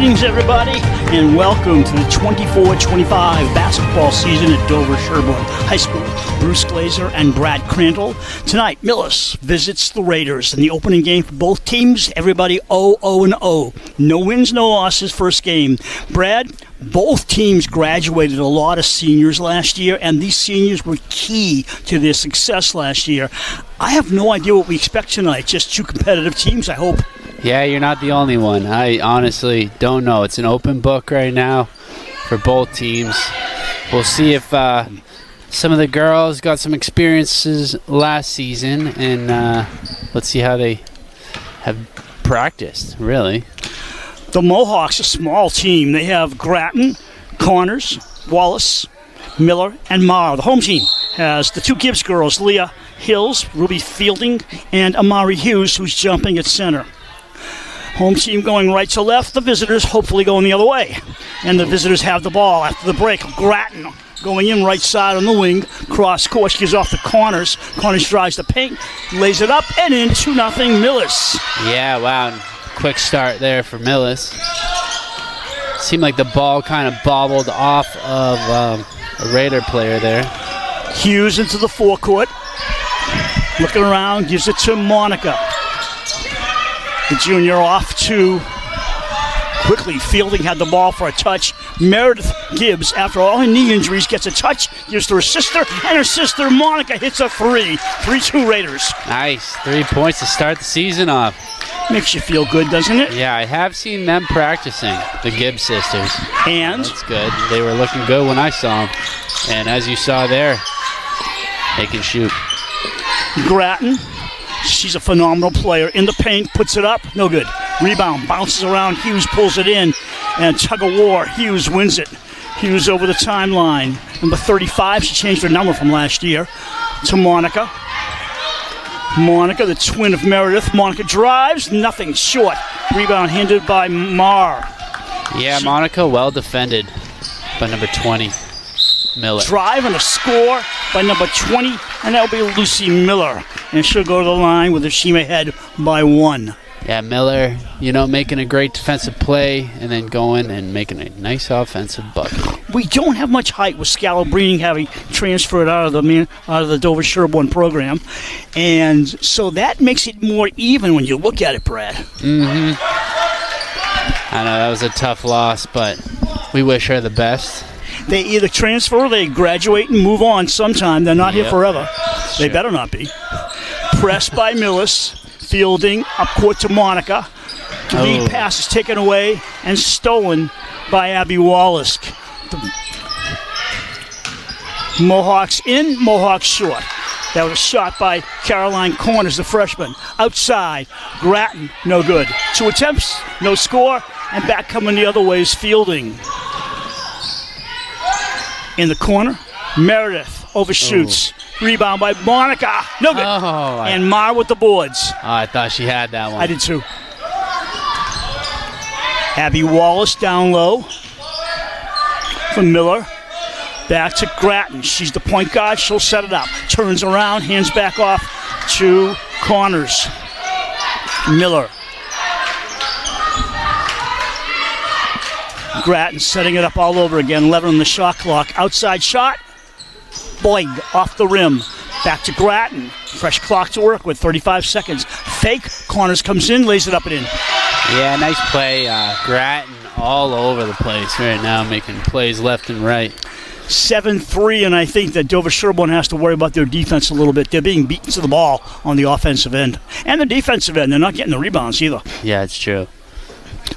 Greetings, everybody, and welcome to the 24-25 basketball season at Dover-Sherborn High School. Bruce Glazer and Brad Crandall. Tonight, Millis visits the Raiders in the opening game for both teams. Everybody 0-0-0. No wins, no losses, first game. Brad, both teams graduated a lot of seniors last year, and these seniors were key to their success last year. I have no idea what we expect tonight. Just two competitive teams, I hope. Yeah, you're not the only one. I honestly don't know. It's an open book right now for both teams. We'll see if some of the girls got some experiences last season, and let's see how they have practiced, really. The Mohawks, a small team. They have Grattan, Connors, Wallace, Miller, and Marr. The home team has the two Gibbs girls, Leah Hills, Ruby Fielding, and Amari Hughes, who's jumping at center. Home team going right to left. The visitors hopefully going the other way. And the visitors have the ball after the break. Grattan going in right side on the wing. Cross court, gives off to Connors. Connors drives the paint, lays it up, and in 2-0 Millis. Yeah, wow. Quick start there for Millis. Seemed like the ball kind of bobbled off of a Raider player there. Hughes into the forecourt. Looking around, gives it to Monica. The junior off to quickly. Fielding had the ball for a touch. Meredith Gibbs, after all her knee injuries, gets a touch, gives to her sister, and her sister Monica hits a three. 3-2 Raiders. Nice. 3 points to start the season off. Makes you feel good, doesn't it? Yeah, I have seen them practicing, the Gibbs sisters. And? That's good. They were looking good when I saw them. And as you saw there, they can shoot. Grattan. She's a phenomenal player. In the paint, puts it up, no good. Rebound, bounces around, Hughes pulls it in, and tug of war, Hughes wins it. Hughes over the timeline. Number 35, she changed her number from last year, to Monica. Monica, the twin of Meredith. Monica drives, nothing, short. Rebound handed by Marr. Yeah, Monica well defended by number 20, Miller. Drive and a score by number 20, and that'll be Lucy Miller. And she'll go to the line with Ashima head by 1. Yeah, Miller, making a great defensive play and then going and making a nice offensive bucket. We don't have much height with Scalabrini having transferred out of the Dover-Sherborn program, and so that makes it more even when you look at it, Brad. Mm-hmm. I know that was a tough loss, but we wish her the best. They either transfer or they graduate and move on sometime. They're not here forever. They better not be. Pressed by Millis. Fielding up court to Monica. Lead pass is taken away and stolen by Abby Wallace. The Mohawks in, Mohawks short. That was a shot by Caroline Corners, the freshman. Outside, Grattan, no good. 2 attempts, no score, and back coming the other way is Fielding. In the corner, Meredith overshoots. Rebound by Monica. No good. And Marr with the boards. I thought she had that one. I did too. Abby Wallace down low from Miller. Back to Grattan. She's the point guard. She'll set it up. Turns around, hands back off to Connors. Miller. Grattan setting it up all over again. 11 on the shot clock. Outside shot. Boyd off the rim. Back to Grattan. Fresh clock to work with. 35 seconds. Fake. Connors comes in, lays it up and in. Yeah, nice play. Grattan all over the place right now, making plays left and right. 7-3, and I think that Dover-Sherborn has to worry about their defense a little bit. They're being beaten to the ball on the offensive end. And the defensive end, they're not getting the rebounds either. Yeah, it's true.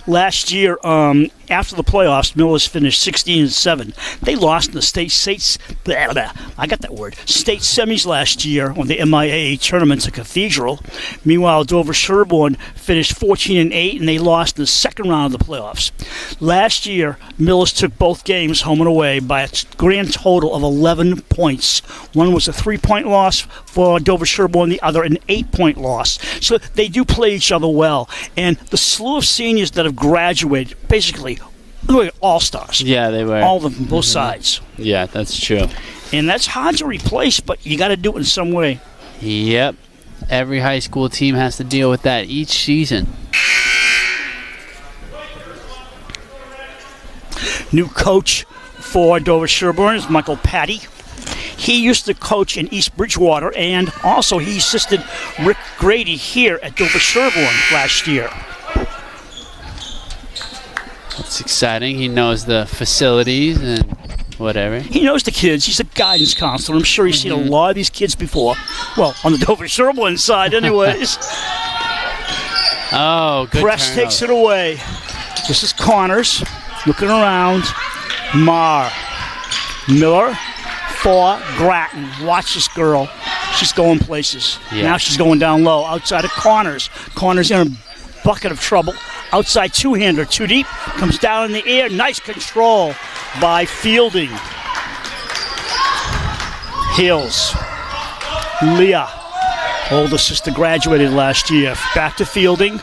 Last year, after the playoffs, Millis finished 16-7. They lost in the state semis last year on the MIAA tournament to Cathedral. Meanwhile, Dover-Sherborn finished 14-8, and they lost in the second round of the playoffs. Last year, Millis took both games home and away by a grand total of 11 points. One was a 3-point loss for Dover-Sherborn, the other an 8-point loss. So they do play each other well. And the slew of seniors that have graduated, basically, they were all-stars. Yeah, they were. All of them from both sides. Yeah, that's true. And that's hard to replace, but you got to do it in some way. Yep. Every high school team has to deal with that each season. New coach for Dover-Sherborn is Michael Patty. He used to coach in East Bridgewater, and also he assisted Rick Grady here at Dover-Sherborn last year. It's exciting. He knows the facilities and whatever. He knows the kids. He's a guidance counselor. I'm sure he's seen a lot of these kids before. Well, on the Dover-Sherborn side anyways. Oh, good Press turnover. takes it away. This is Connors looking around. Marr. Miller for Grattan. Watch this girl. She's going places. Yeah. Now she's going down low outside of Connors. Connors in a bucket of trouble. Outside two-hander, too deep. Comes down in the air. Nice control by Fielding. Hills. Leah. Older sister graduated last year. Back to Fielding.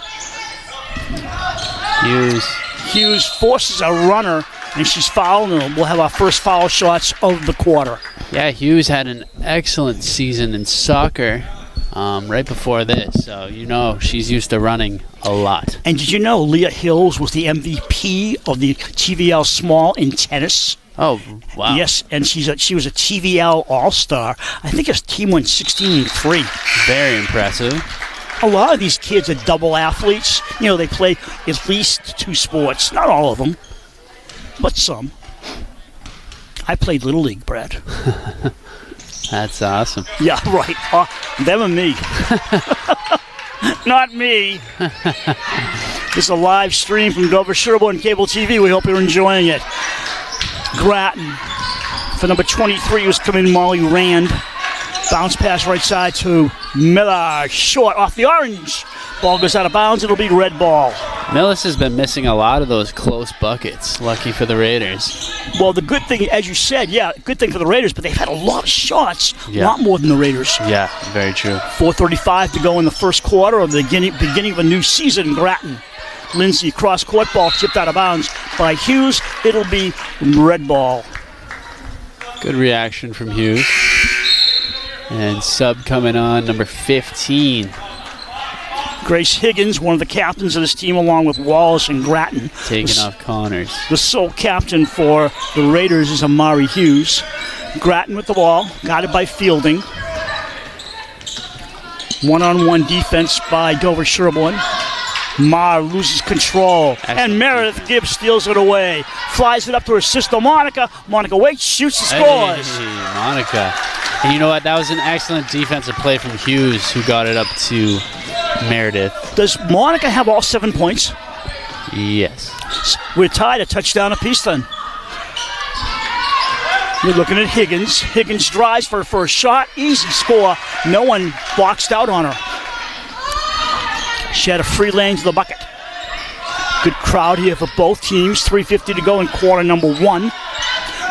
Hughes forces a runner, and she's fouling, and we'll have our first foul shots of the quarter. Yeah, Hughes had an excellent season in soccer right before this, so you know she's used to running a lot. And did you know Leah Hills was the MVP of the TVL Small in tennis? Oh, wow. Yes, and she was a TVL All-Star. I think her team went 16-3. Very impressive. A lot of these kids are double athletes. You know, they play at least two sports. Not all of them, but some. I played Little League, Brad. That's awesome. Yeah, right. Them and me. Not me. It's a live stream from Dover-Sherborn Cable TV. We hope you're enjoying it. Grattan for number 23 was coming Molly Rand. Bounce pass right side to Miller. Short off the orange. Ball goes out of bounds. It'll be red ball. Millis has been missing a lot of those close buckets. Lucky for the Raiders. Well, the good thing, as you said, yeah, good thing for the Raiders, but they've had a lot of shots. Yeah. A lot more than the Raiders. Yeah, very true. 4:35 to go in the first quarter of the beginning of a new season. Grattan. Lindsay cross-court ball tipped out of bounds by Hughes. It'll be red ball. Good reaction from Hughes. And sub coming on, number 15. Grace Higgins, one of the captains of this team, along with Wallace and Grattan. Taking off Connors. The sole captain for the Raiders is Amari Hughes. Grattan with the ball, got it by Fielding. One-on-one defense by Dover-Sherborn. Marr loses control. Excellent. And Meredith Gibbs steals it away. Flies it up to her sister Monica. Monica waits, shoots, and scores. Hey, Monica. And you know what? That was an excellent defensive play from Hughes, who got it up to Meredith. Does Monica have all 7 points? Yes. We're tied a touchdown apiece then. You're looking at Higgins. Higgins drives for her first shot. Easy score. No one boxed out on her. She had a free lane to the bucket. Good crowd here for both teams. 3:50 to go in quarter number 1.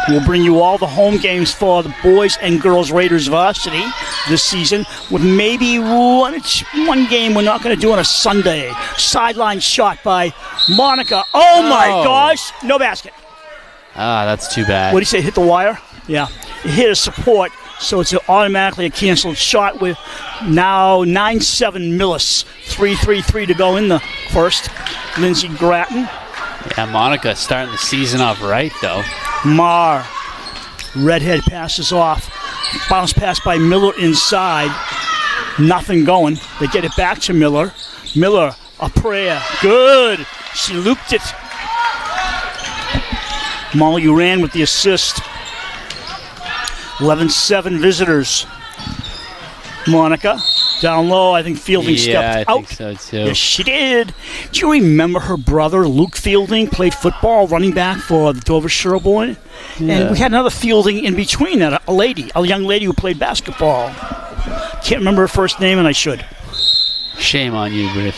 We'll bring you all the home games for the boys and girls Raiders varsity this season, with maybe one game we're not going to do on a Sunday. Sideline shot by Monica. Oh my gosh! No basket. Ah, that's too bad. What do you say? Hit the wire? Yeah. It hit a support, so it's automatically a canceled shot with now 9-7 Millis. 3:33 to go in the first. Lindsay Grattan. Yeah, Monica starting the season off right, though. Marr. Redhead passes off. Bounce pass by Miller inside. Nothing going. They get it back to Miller. Miller, a prayer. Good. She looped it. Molly ran with the assist. 11-7 visitors. Monica down low. I think Fielding stepped out. I think so too. Yes, she did. Do you remember her brother, Luke Fielding, played football, running back for the Dover-Sherborn? Yeah. And we had another Fielding in between that, a young lady who played basketball. Can't remember her first name, and I should. Shame on you, Griff.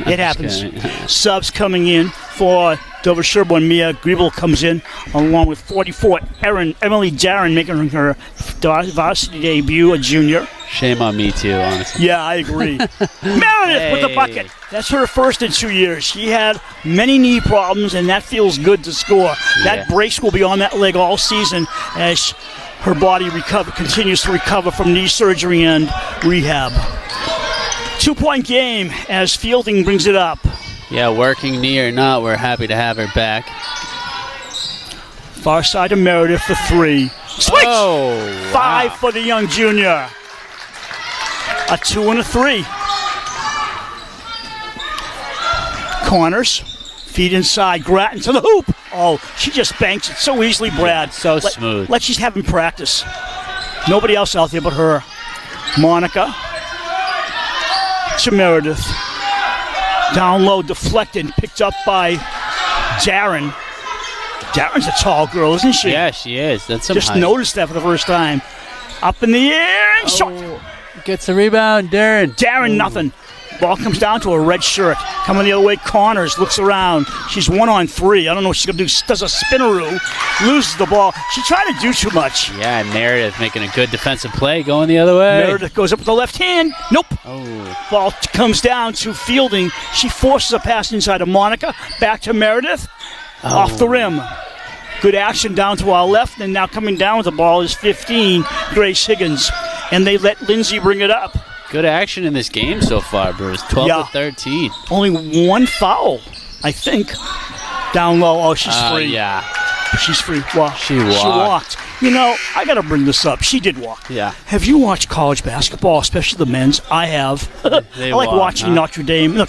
It happens. Subs coming in for Dover-Sherborn. Mia Griebel comes in along with 44. Emily Darren making her varsity debut, a junior. Shame on me too, honestly. Yeah, I agree. Meredith with the bucket. That's her first in 2 years. She had many knee problems, and that feels good to score. That brace will be on that leg all season as her body continues to recover from knee surgery and rehab. 2-point game as Fielding brings it up. Yeah, working knee or not, we're happy to have her back. Far side to Meredith for 3. Switch! Oh, 5 for the young junior. A 2 and a 3. Corners. Feed inside. Grattan to the hoop. Oh, she just banks it so easily, Brad. Yeah, so smooth. Like she's having practice. Nobody else out there but her. Monica to Meredith. Down low, deflected, picked up by Darren. Darren's a tall girl, isn't she? Yeah, she is. That's some Just height. noticed that for the first time. Up in the air and shot. Gets the rebound, Darren. Darren, nothing. Ball comes down to a red shirt. Coming the other way, corners, looks around. She's 1 on 3. I don't know what she's going to do. Does a spinneroo, loses the ball. She tried to do too much. Yeah, and Meredith making a good defensive play going the other way. Meredith goes up with the left hand. Nope. Oh. Ball comes down to Fielding. She forces a pass inside to Monica. Back to Meredith. Off the rim. Good action down to our left. And now coming down with the ball is 15, Grace Higgins. And they let Lindsay bring it up. Good action in this game so far, Bruce. 12 to 13. Only 1 foul, I think. Down low. Oh, she's free. Yeah. She's free. Well, She walked. You know, I got to bring this up. She did walk. Yeah. Have you watched college basketball, especially the men's? I have. They I like walk, watching huh? Notre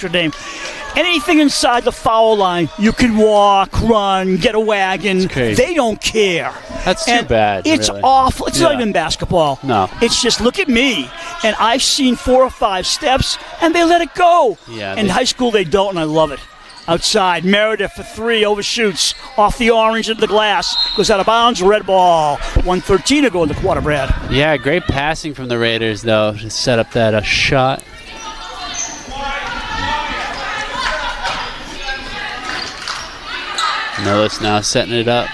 Dame. Anything inside the foul line, you can walk, run, get a wagon. It's crazy. They don't care. That's too And bad. It's really. awful. It's not Yeah. even basketball. No. It's just look at me. And I've seen 4 or 5 steps, and they let it go. Yeah, In high school, they don't, and I love it. Outside, Meredith for 3, overshoots. Off the orange into the glass. Goes out of bounds, red ball. 1:13 to go in the quarter, Brad. Yeah, great passing from the Raiders, though, to set up that shot. Millis now setting it up.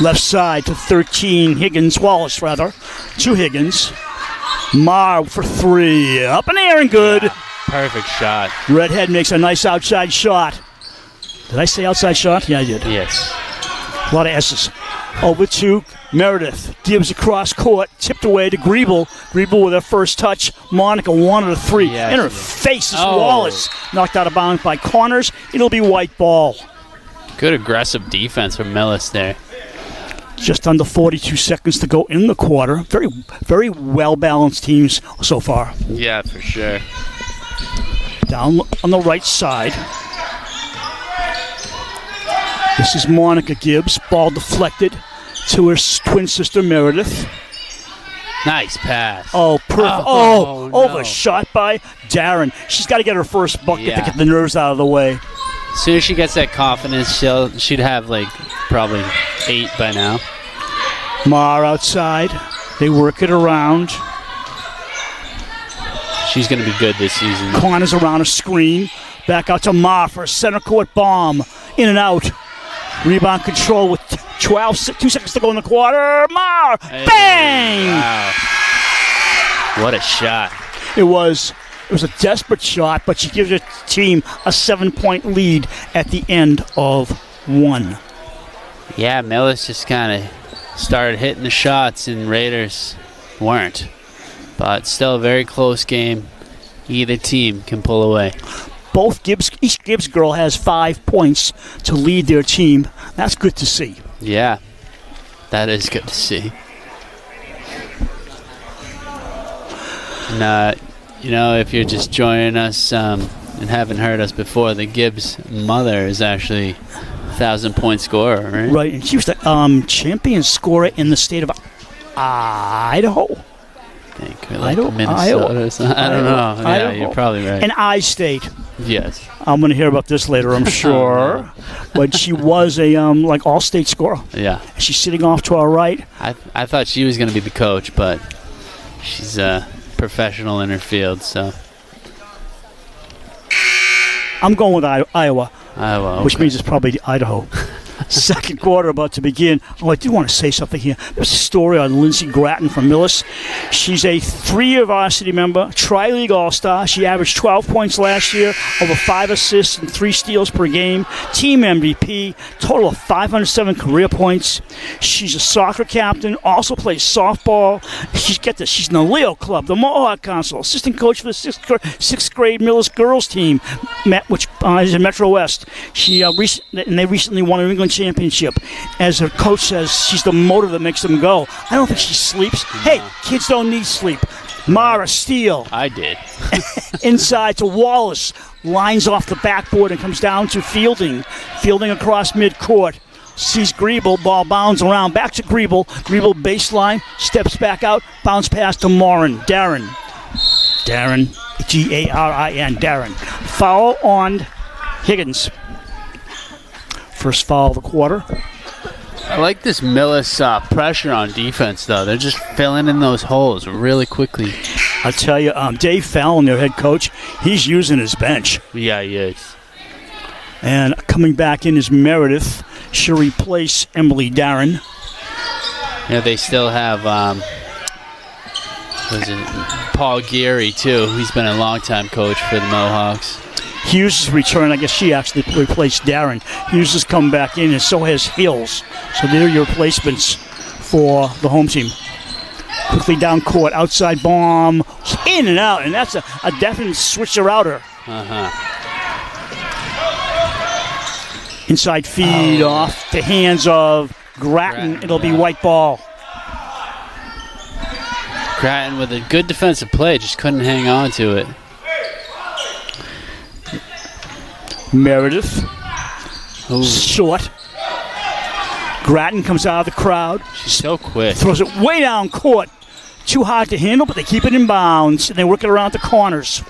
Left side to 13, Wallace, to Higgins. Mar for 3. Up in the air and good. Yeah, perfect shot. Redhead makes a nice outside shot. Did I say outside shot? Yeah, I did. Yes. A lot of S's. Over to Meredith. Gibbs across court. Tipped away to Griebel. Griebel with her first touch. Monica 1 of the 3. Yeah, In her she did. face is Oh. Wallace. Knocked out of bounds by Corners. It'll be white ball. Good aggressive defense from Millis there. Just under 42 seconds to go in the quarter. Very, very well-balanced teams so far. Yeah, for sure. Down on the right side. This is Monica Gibbs. Ball deflected to her twin sister Meredith. Nice pass. Oh, perfect. Oh, no. Overshot by Darren. She's got to get her first bucket Yeah. to get the nerves out of the way. As soon as she gets that confidence, she'd have like probably 8 by now. Mar outside. They work it around. She's going to be good this season. Corners around a screen. Back out to Mar for a center court bomb. In and out. Rebound control with 2 seconds to go in the quarter. Mar! Hey, Bang! Wow. What a shot. It was a desperate shot, but she gives her team a 7-point lead at the end of 1. Yeah, Millis just kind of started hitting the shots and Raiders weren't. But still a very close game. Either team can pull away. Each Gibbs girl has 5 points to lead their team. That's good to see. Yeah, that is good to see. And, if you're just joining us and haven't heard us before, the Gibbs mother is actually 1,000-point scorer, right? Right, and she was the champion scorer in the state of Idaho. I think, or like Minnesota or something. I don't know. Yeah, Idaho. you're probably right. And I-State. Yes. I'm going to hear about this later, I'm sure. But she was a all-state scorer. Yeah. She's sitting off to our right. I thought she was going to be the coach, but she's a professional in her field, so. I'm going with Iowa, Okay. which means it's probably Idaho. Second quarter about to begin. Oh, I do want to say something here. There's a story on Lindsay Grattan from Millis. She's a 3-year varsity member, Tri-League All-Star. She averaged 12 points last year, over 5 assists and 3 steals per game. Team MVP, total of 507 career points. She's a soccer captain, also plays softball. She's in the Leo Club, the Mohawk Council, assistant coach for the 6th grade Millis girls team, which is in Metro West. They recently won New England Wimbledon championship. As her coach says, she's the motor that makes them go. I don't think she sleeps. Hey, kids don't need sleep. Mara Steele. I did. Inside to Wallace. Lines off the backboard and comes down to Fielding. Fielding across midcourt. Sees Griebel. Ball bounds around. Back to Griebel. Griebel baseline. Steps back out. Bounce pass to Darren. Darren. G-A-R-I-N. Darren. Foul on Higgins. First foul of the quarter. I like this Millis pressure on defense, though. They're just filling in those holes really quickly. I'll tell you, Dave Fallon, their head coach, he's using his bench. Yeah, he is. And coming back in is Meredith. She'll replace Emily Darren. Yeah, they still have Paul Geary, too. He's been a long-time coach for the Mohawks. Hughes' return, I guess she actually replaced Darren. Hughes has come back in, and so has Hills. So they're your replacements for the home team. Quickly down court, outside bomb, in and out, and that's a definite switcher-outer. Inside feed off the hands of Grattan. It'll be white ball. Grattan with a good defensive play, just couldn't hang on to it. Meredith. Short. Grattan comes out of the crowd. She's so quick. Throws it way down court. Too hard to handle, but they keep it in bounds, and they work it around the corners.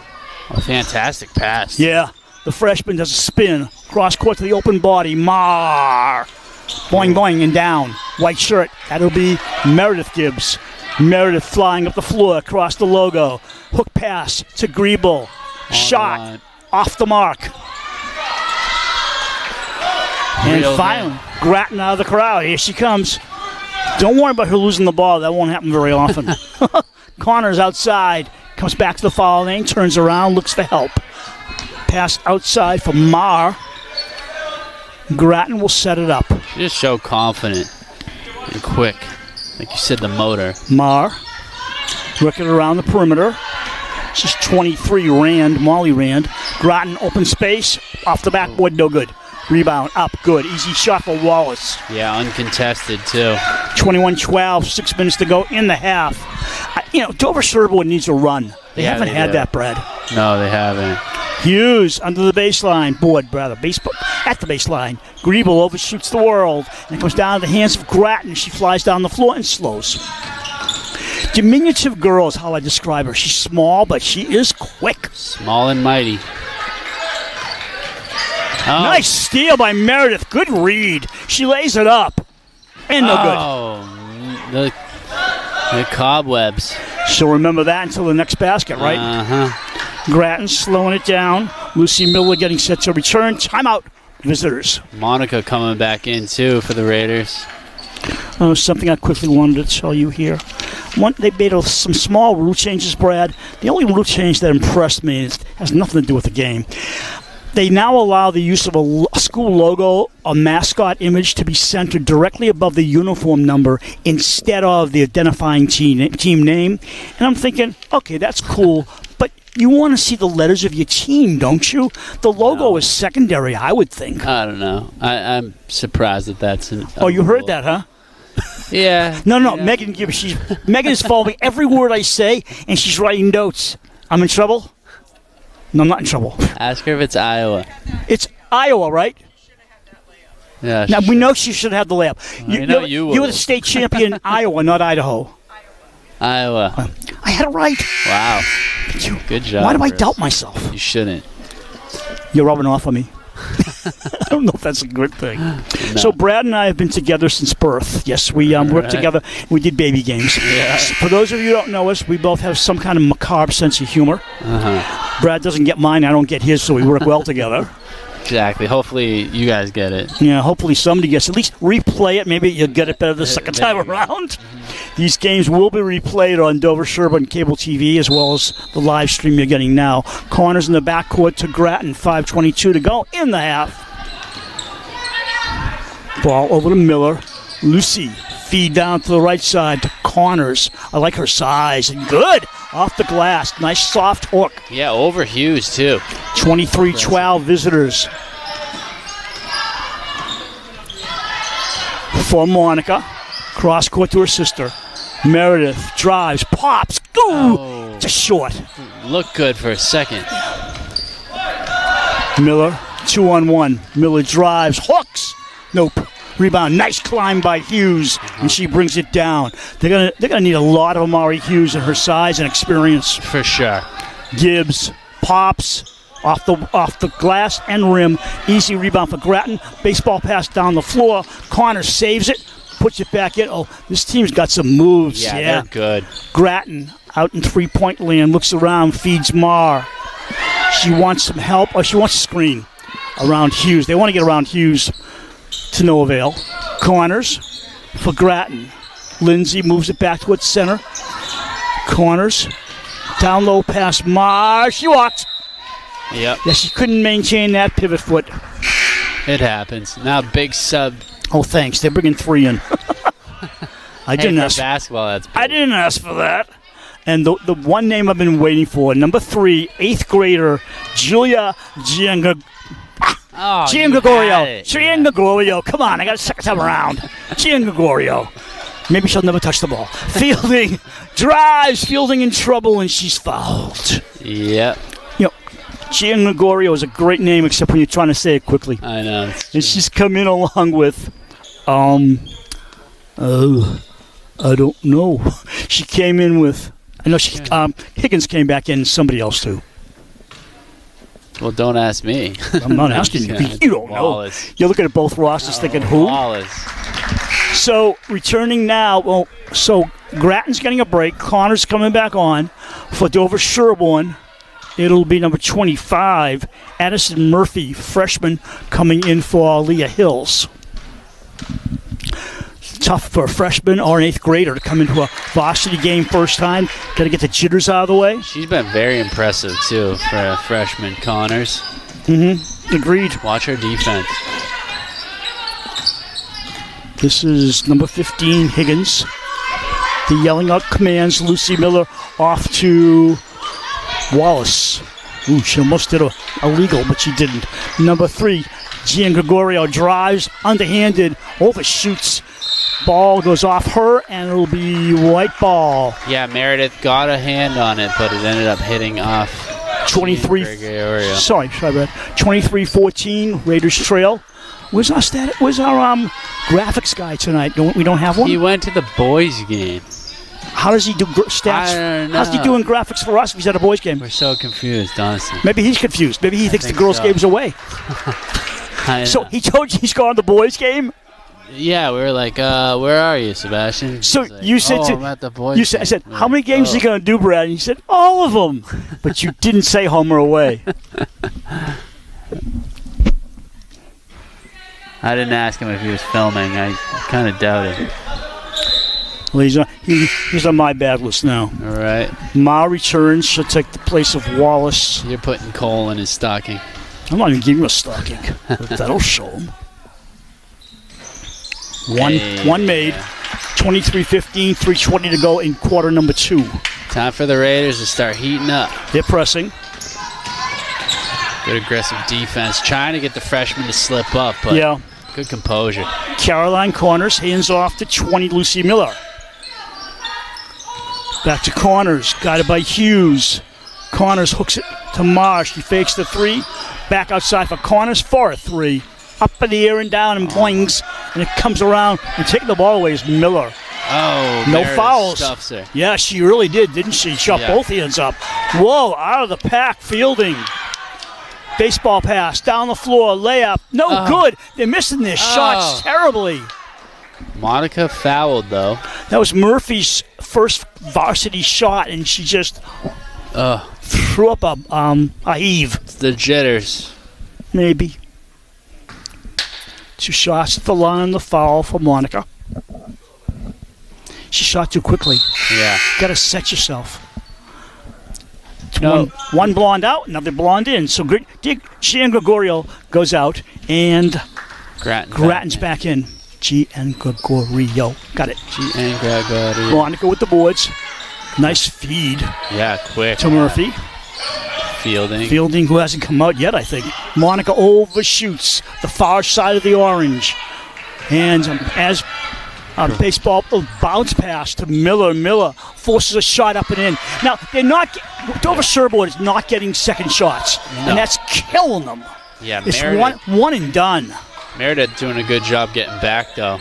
A fantastic pass. Yeah. The freshman does a spin. Cross court to the open body. Boing, boing, and down. White shirt. That'll be Meredith Gibbs. Meredith flying up the floor across the logo. Hook pass to Griebel. Shot off the mark. And finally, Grattan out of the crowd. Here she comes. Don't worry about her losing the ball. That won't happen very often. Connors outside. Comes back to the foul lane. Turns around. Looks for help. Pass outside for Marr. Grattan will set it up. Just so confident and quick. Like you said, the motor. Marr. Working around the perimeter. She's 23, Molly Rand. Grattan, open space. Off the backboard, no good. Rebound, up, good. Easy shot for Wallace. Yeah, uncontested, too. 21-12, 6 minutes to go in the half. Dover-Sherborn needs a run. They haven't had that, Brad. No, they haven't. Hughes under the baseline. At the baseline. Griebel overshoots the world. And it comes down to the hands of Grattan. She flies down the floor and slows. Diminutive girl is how I describe her. She's small, but she is quick. Small and mighty. Nice steal by Meredith. Good read. She lays it up. And no good. The cobwebs. She'll remember that until the next basket, right? Grattan slowing it down. Lucy Miller getting set to return. Timeout. Visitors. Monica coming back in, too, for the Raiders. Something I quickly wanted to tell you here. They made some small rule changes, Brad. The only rule change that impressed me has nothing to do with the game. They now allow the use of a school logo, a mascot image, to be centered directly above the uniform number instead of the identifying team name. And I'm thinking, okay, that's cool, but you want to see the letters of your team, don't you? The logo is secondary, I would think. I don't know. I'm surprised that that's an... Oh, you heard that, huh? Yeah. No, Megan Gibbs. Megan is following every word I say, and she's writing notes. I'm in trouble? No, I'm not in trouble. Ask her if it's Iowa. It's Iowa, right? Yeah. Now, we know she should have the layup. You were the state champion in Iowa, not Idaho. Iowa. I had it right. Wow. Good job. Why do I doubt myself? You shouldn't. You're rubbing off on me. I don't know if that's a good thing. No. So Brad and I have been together since birth. Yes, we worked together. We did baby games. Yeah. For those of you who don't know us, we both have some kind of macabre sense of humor. Brad doesn't get mine, I don't get his, so we work well together. Exactly. Hopefully you guys get it. Yeah, hopefully somebody gets it. At least replay it. Maybe you'll get it better the second time around. These games will be replayed on Dover-Sherborn cable TV as well as the live stream you're getting now. Corners in the backcourt to Grattan. 5:22 to go in the half. Ball over to Miller. Lucy. Feed down to the right side to Connors. I like her size. And good. Off the glass. Nice soft hook. Yeah, over Hughes, too. 23-12 visitors. for Monica. Cross court to her sister. Meredith drives, pops, ooh, just short. Looked good for a second. Miller, 2-on-1. Miller drives, hooks. Nope. Rebound, nice climb by Hughes, and she brings it down. They're gonna need a lot of Amari Hughes in her size and experience. For sure. Gibbs pops off the glass and rim. Easy rebound for Grattan. Baseball pass down the floor. Connor saves it, puts it back in. Oh, this team's got some moves. Yeah, they're good. Grattan out in three-point land, looks around, feeds Marr. She wants some help, or she wants a screen around Hughes. They want to get around Hughes. To no avail. Corners for Grattan. Lindsay moves it back towards center. Corners. Down low past Marr. She walked. Yep. Yeah, she couldn't maintain that pivot foot. It happens. Now big sub. Oh, thanks. They're bringing 3 in. I didn't ask. Basketball, that's big. I didn't ask for that. And the one name I've been waiting for, number 3, 8th grader, Julia Gianga. Gian Gregorio. Gian Gregorio. Come on, I got a second time around. Gian Gregorio. Maybe she'll never touch the ball. Fielding drives. Fielding in trouble, and she's fouled. Yep. You know, Gian Gregorio is a great name, except when you're trying to say it quickly. I know. And she's come in along with, I don't know. She came in with, I know she, Higgins came back in, and somebody else too. Well, don't ask me. I'm not asking you. You don't know. You're looking at both rosters thinking who? Wallace. So, returning now, so Grattan's getting a break. Connor's coming back on for Dover-Sherborn. It'll be number 25, Addison Murphy, freshman, coming in for Leah Hills. Tough for a freshman or an 8th grader to come into a varsity game first time. Got to get the jitters out of the way. She's been very impressive, too, for a freshman. Connors. Agreed. Watch her defense. This is number 15, Higgins. The yelling out commands. Lucy Miller off to Wallace. Ooh, she almost did a legal, but she didn't. Number 3, Gian Gregorio drives, underhanded, overshoots. Ball goes off her, and it'll be white ball. Yeah, Meredith got a hand on it, but it ended up hitting off 23. Sorry, Brad. 23-14, Raiders trail. Where's our graphics guy tonight? We don't have one? He went to the boys' game. How does he do stats? I don't know. How's he doing graphics for us if he's at a boys' game? We're so confused, honestly. Maybe he's confused. Maybe he thinks the girls' game's away. So he told you he's going to the boys' game? Yeah, we were like, where are you, Sebastian? So like, you said I'm at the boys' game. I said, how many games is he going to do, Brad? And you said, all of them. But you didn't say home or away. I didn't ask him if he was filming. I kind of doubted. Well, he's on my bad list now. All right. Ma returns. She'll take the place of Wallace. You're putting coal in his stocking. I'm not even giving him a stocking. That'll show him. One made. 23-15, 3:20 to go in quarter number 2. Time for the Raiders to start heating up. They're pressing. Good aggressive defense. Trying to get the freshman to slip up, but good composure. Caroline Corners, hands off to 20, Lucy Miller. Back to Corners, guided by Hughes. Corners hooks it to Marsh. She fakes the 3. Back outside for Corners for a 3. Up in the air and down and blings, and it comes around and taking the ball away is Miller. Oh, no fouls. Stuffs her. Yeah, she really did, didn't she? Shot both hands up. Whoa, out of the pack, fielding. Baseball pass, down the floor, layup. No good. They're missing their shots terribly. Monica fouled, though. That was Murphy's first varsity shot, and she just threw up a heave. It's the jitters. Maybe. 2 shots at the line, the foul for Monica. She shot too quickly. Yeah. Got to set yourself. No. One blonde out, another blonde in. So Gian Gregorio goes out, and Grattan's back in. Gian Gregorio. Got it. Gian Gregorio. Monica with the boards. Nice feed. Yeah, quick. To Murphy. Fielding, who hasn't come out yet, I think. Monica overshoots the far side of the orange. And as baseball bounce pass to Miller. Miller forces a shot up and in. Now, Dover-Sherborn is not getting second shots, and that's killing them. Yeah, it's Meredith, one and done. Meredith doing a good job getting back, though.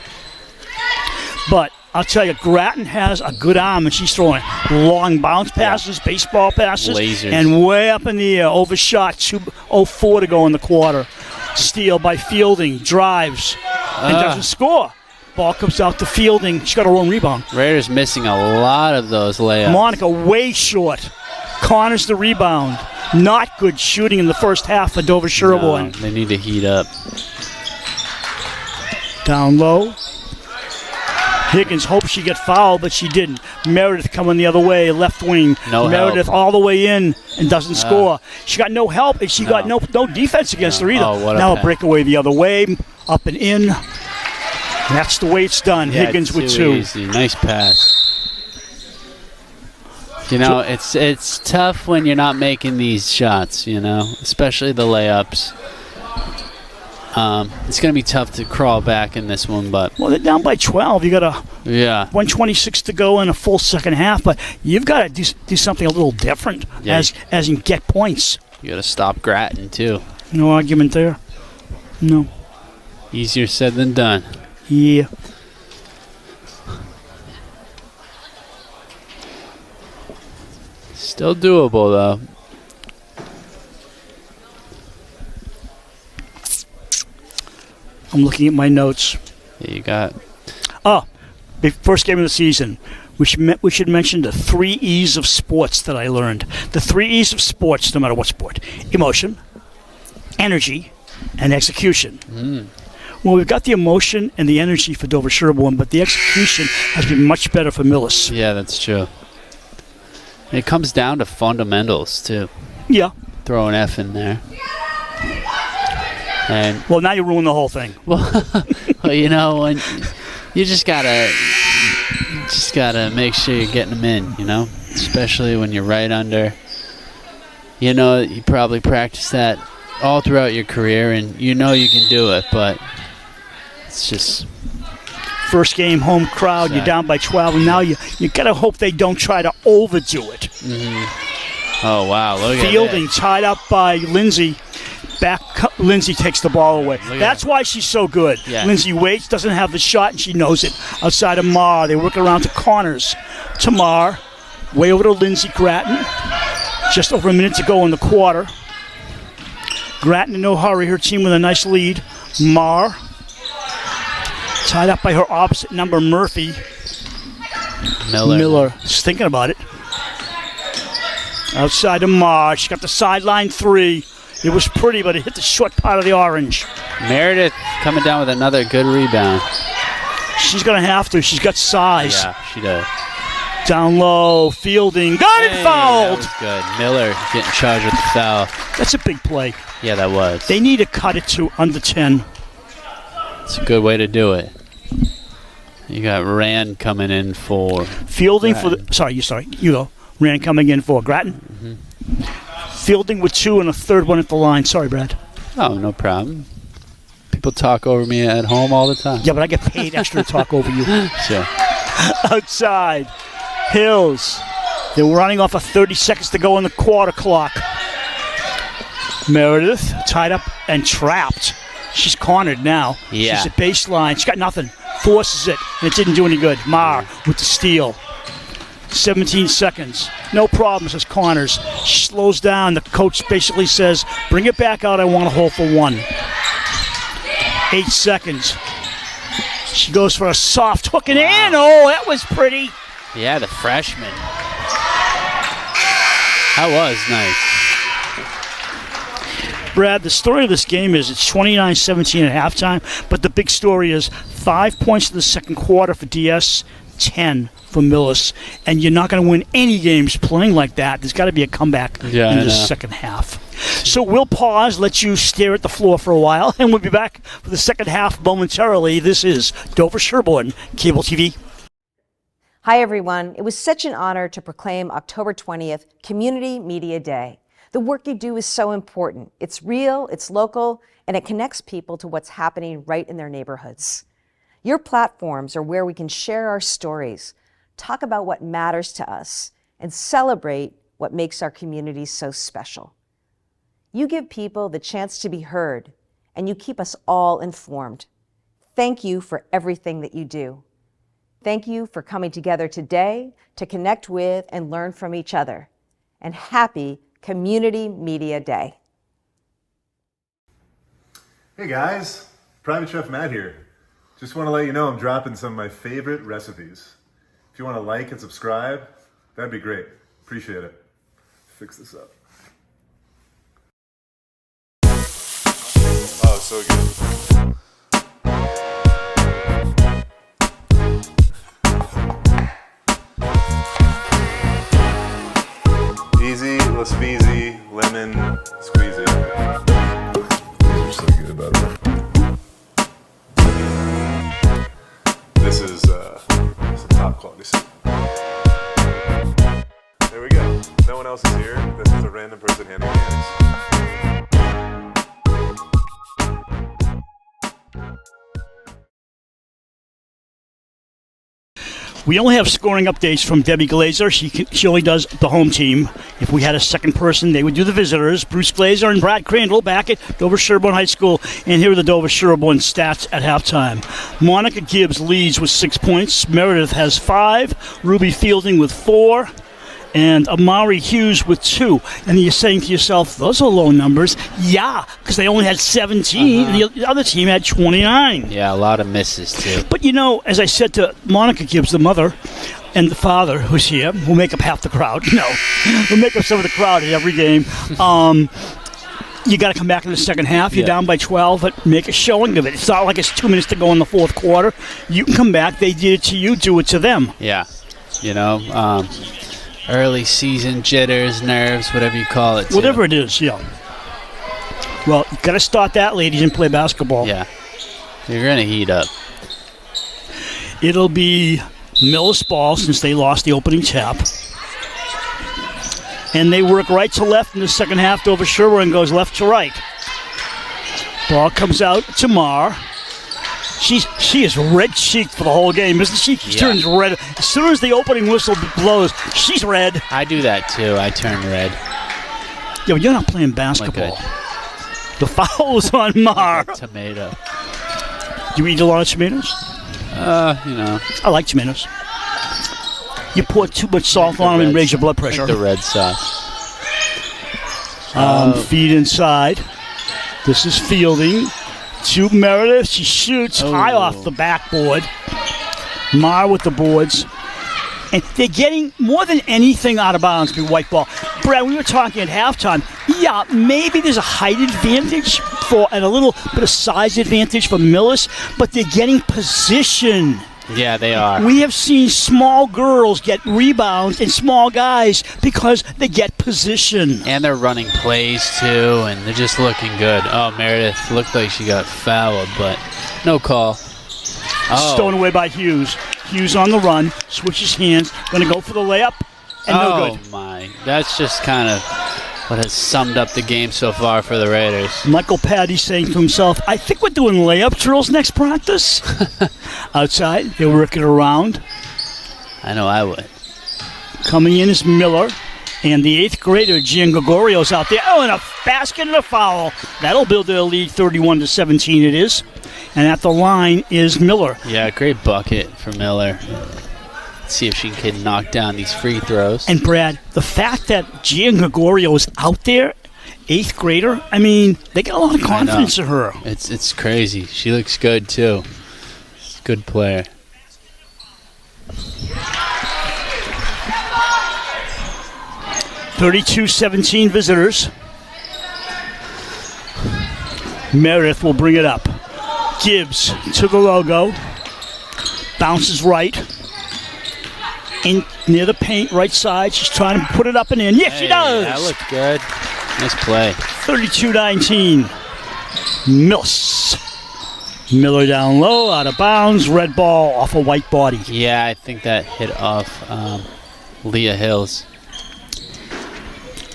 But I'll tell you, Grattan has a good arm, and she's throwing long bounce passes, baseball passes, lasers, and way up in the air, overshot, 2:04 to go in the quarter. Steal by Fielding, drives, and doesn't score. Ball comes out to Fielding. She's got her own rebound. Raiders missing a lot of those layups. Monica way short. Connors the rebound. Not good shooting in the first half for Dover-Sherborn. No, they need to heat up. Down low. Higgins hoped she'd get fouled, but she didn't. Meredith coming the other way, left wing. Meredith all the way in and doesn't score. She got no help, and she got no defense against her either. Now a breakaway the other way, up and in. That's the way it's done. Yeah, Higgins with two. Easy. Nice pass. You know, it's tough when you're not making these shots, you know, especially the layups. It's going to be tough to crawl back in this one, but... Well, they're down by 12. You got 1:26 to go in a full second half, but you've got to do something a little different as in get points. You got to stop Grattan, too. No argument there. No. Easier said than done. Yeah. Still doable, though. I'm looking at my notes. Yeah, you got... The first game of the season. We should mention the 3 E's of sports that I learned. The 3 E's of sports, no matter what sport. Emotion, energy, and execution. Well, we've got the emotion and the energy for Dover-Sherborn, but the execution has been much better for Millis. Yeah, that's true. It comes down to fundamentals, too. Yeah. Throw an F in there. And well, now you ruin the whole thing. Well, you know, when you just gotta make sure you're getting them in, you know? Especially when you're right under. You know, you probably practice that all throughout your career, and you know you can do it, but it's just... First game, home crowd, you're down by 12, and now you got to hope they don't try to overdo it. Oh, wow, look at that. Fielding tied up by Lindsay. Lindsay takes the ball away. That's why she's so good. Yeah. Lindsay waits, doesn't have the shot, and she knows it. Outside of Marr, they work around to Connors. To Marr, way over to Lindsay Grattan. Just over a minute to go in the quarter. Grattan in no hurry, her team with a nice lead. Marr, tied up by her opposite number, Murphy. Miller. Just thinking about it. Outside of Marr, she got the sideline 3. It was pretty, but it hit the short part of the orange. Meredith coming down with another good rebound. She's going to have to. She's got size. Yeah, she does. Down low, Fielding. Got it fouled. That was good. Miller getting charged with the foul. That's a big play. Yeah, that was. They need to cut it to under 10. It's a good way to do it. You got Rand coming in for... Fielding Grattan. Sorry. You go. Rand coming in for Grattan. Fielding with 2 and a third one at the line. Sorry, Brad. Oh, no problem. People talk over me at home all the time. Yeah, but I get paid extra to talk over you. Sure. Outside. Hills. They're running off of 30 seconds to go on the quarter clock. Meredith tied up and trapped. She's cornered now. Yeah. She's at baseline. She's got nothing. Forces it, and it didn't do any good. Marr with the steal. 17 seconds. No problem, says Connors. She slows down. The coach basically says, bring it back out. I want a hole for 1. 8 seconds. She goes for a soft hook and in. Oh, that was pretty. Yeah, the freshman. That was nice. Brad, the story of this game is it's 29-17 at halftime, but the big story is 5 points in the second quarter for DS, 10 for Millis, and you're not going to win any games playing like that. There's got to be a comeback in the second half. So we'll pause, let you stare at the floor for a while, and we'll be back for the second half momentarily. This is Dover-Sherborn Cable TV. Hi, everyone. It was such an honor to proclaim October 20th Community Media Day. The work you do is so important. It's real, it's local, and it connects people to what's happening right in their neighborhoods. Your platforms are where we can share our stories, talk about what matters to us, and celebrate what makes our communities so special. You give people the chance to be heard, and you keep us all informed. Thank you for everything that you do. Thank you for coming together today to connect with and learn from each other. And happy Community Media Day. Hey guys, Private Chef Matt here. Just want to let you know I'm dropping some of my favorite recipes. If you want to like and subscribe, that'd be great. Appreciate it. Fix this up. Oh, so good. Easy, Laspeasy, lemon, squeezy. These are so good, by the way. This is some top quality soup. There we go. No one else is here. This is a random person handing me this. We only have scoring updates from Debbie Glazer. She only does the home team. If we had a second person, they would do the visitors. Bruce Glazer and Brad Crandall back at Dover-Sherborn High School. And here are the Dover-Sherborn stats at halftime. Monica Gibbs leads with 6 points. Meredith has 5. Ruby Fielding with 4. And Amari Hughes with 2. And you're saying to yourself, those are low numbers. Yeah, because they only had 17. And the other team had 29. Yeah, a lot of misses, too. But, you know, as I said to Monica Gibbs, the mother, and the father, who's here, who make up half the crowd. No, who make up some of the crowd at every game. You got to come back in the second half. You're down by 12, but make a showing of it. It's not like it's 2 minutes to go in the fourth quarter. You can come back. They did it to you. Do it to them. Yeah. You know, early season jitters, nerves, whatever you call it. Whatever it is, yeah. Well, you got to start that, ladies, and play basketball. Yeah. You're going to heat up. It'll be Millis ball since they lost the opening tap. And they work right to left in the second half. Dover-Sherborn goes left to right. Ball comes out to Mar. She is red-cheeked for the whole game, isn't she? She turns red. As soon as the opening whistle blows, she's red. I do that, too. I turn red. Yeah, but you're not playing basketball. The foul is on Mar. Like a tomato. You eat a lot of tomatoes? You know. I like tomatoes. You pour too much salt on them and raise your blood pressure. Like the red sauce. Feed inside. This is Fielding. To Meredith. She shoots high off the backboard. Mar with the boards. And they're getting more than anything out of bounds to be white ball. Brad, we were talking at halftime. Yeah, maybe there's a height advantage and a little bit of size advantage for Millis, but they're getting position. Yeah, they are. We have seen small girls get rebounds and small guys because they get position. And they're running plays, too, and they're just looking good. Oh, Meredith looked like she got fouled, but no call. Stolen away by Hughes. Hughes on the run, switches hands, going to go for the layup, and no good. Oh, my. That's just kind of what has summed up the game so far for the Raiders. Michael Patty saying to himself, I think we're doing layup drills next practice. Outside, they're working around. I know I would. Coming in is Miller. And the 8th grader, Gian Gregorio's out there. Oh, and a basket and a foul. That'll build their lead 31-17 it is. And at the line is Miller. Yeah, great bucket for Miller. Let's see if she can knock down these free throws. And Brad, the fact that Gian Gregorio is out there, 8th grader, I mean, they got a lot of confidence in her. It's crazy. She looks good, too. Good player. (32-17) visitors. Meredith will bring it up. Gibbs to the logo. Bounces right. In near the paint, right side. She's trying to put it up and in. Yes, she does. That looked good. Nice play. 32-19. Millis. Miller down low, out of bounds. Red ball off a white body. Yeah, I think that hit off Leah Hills.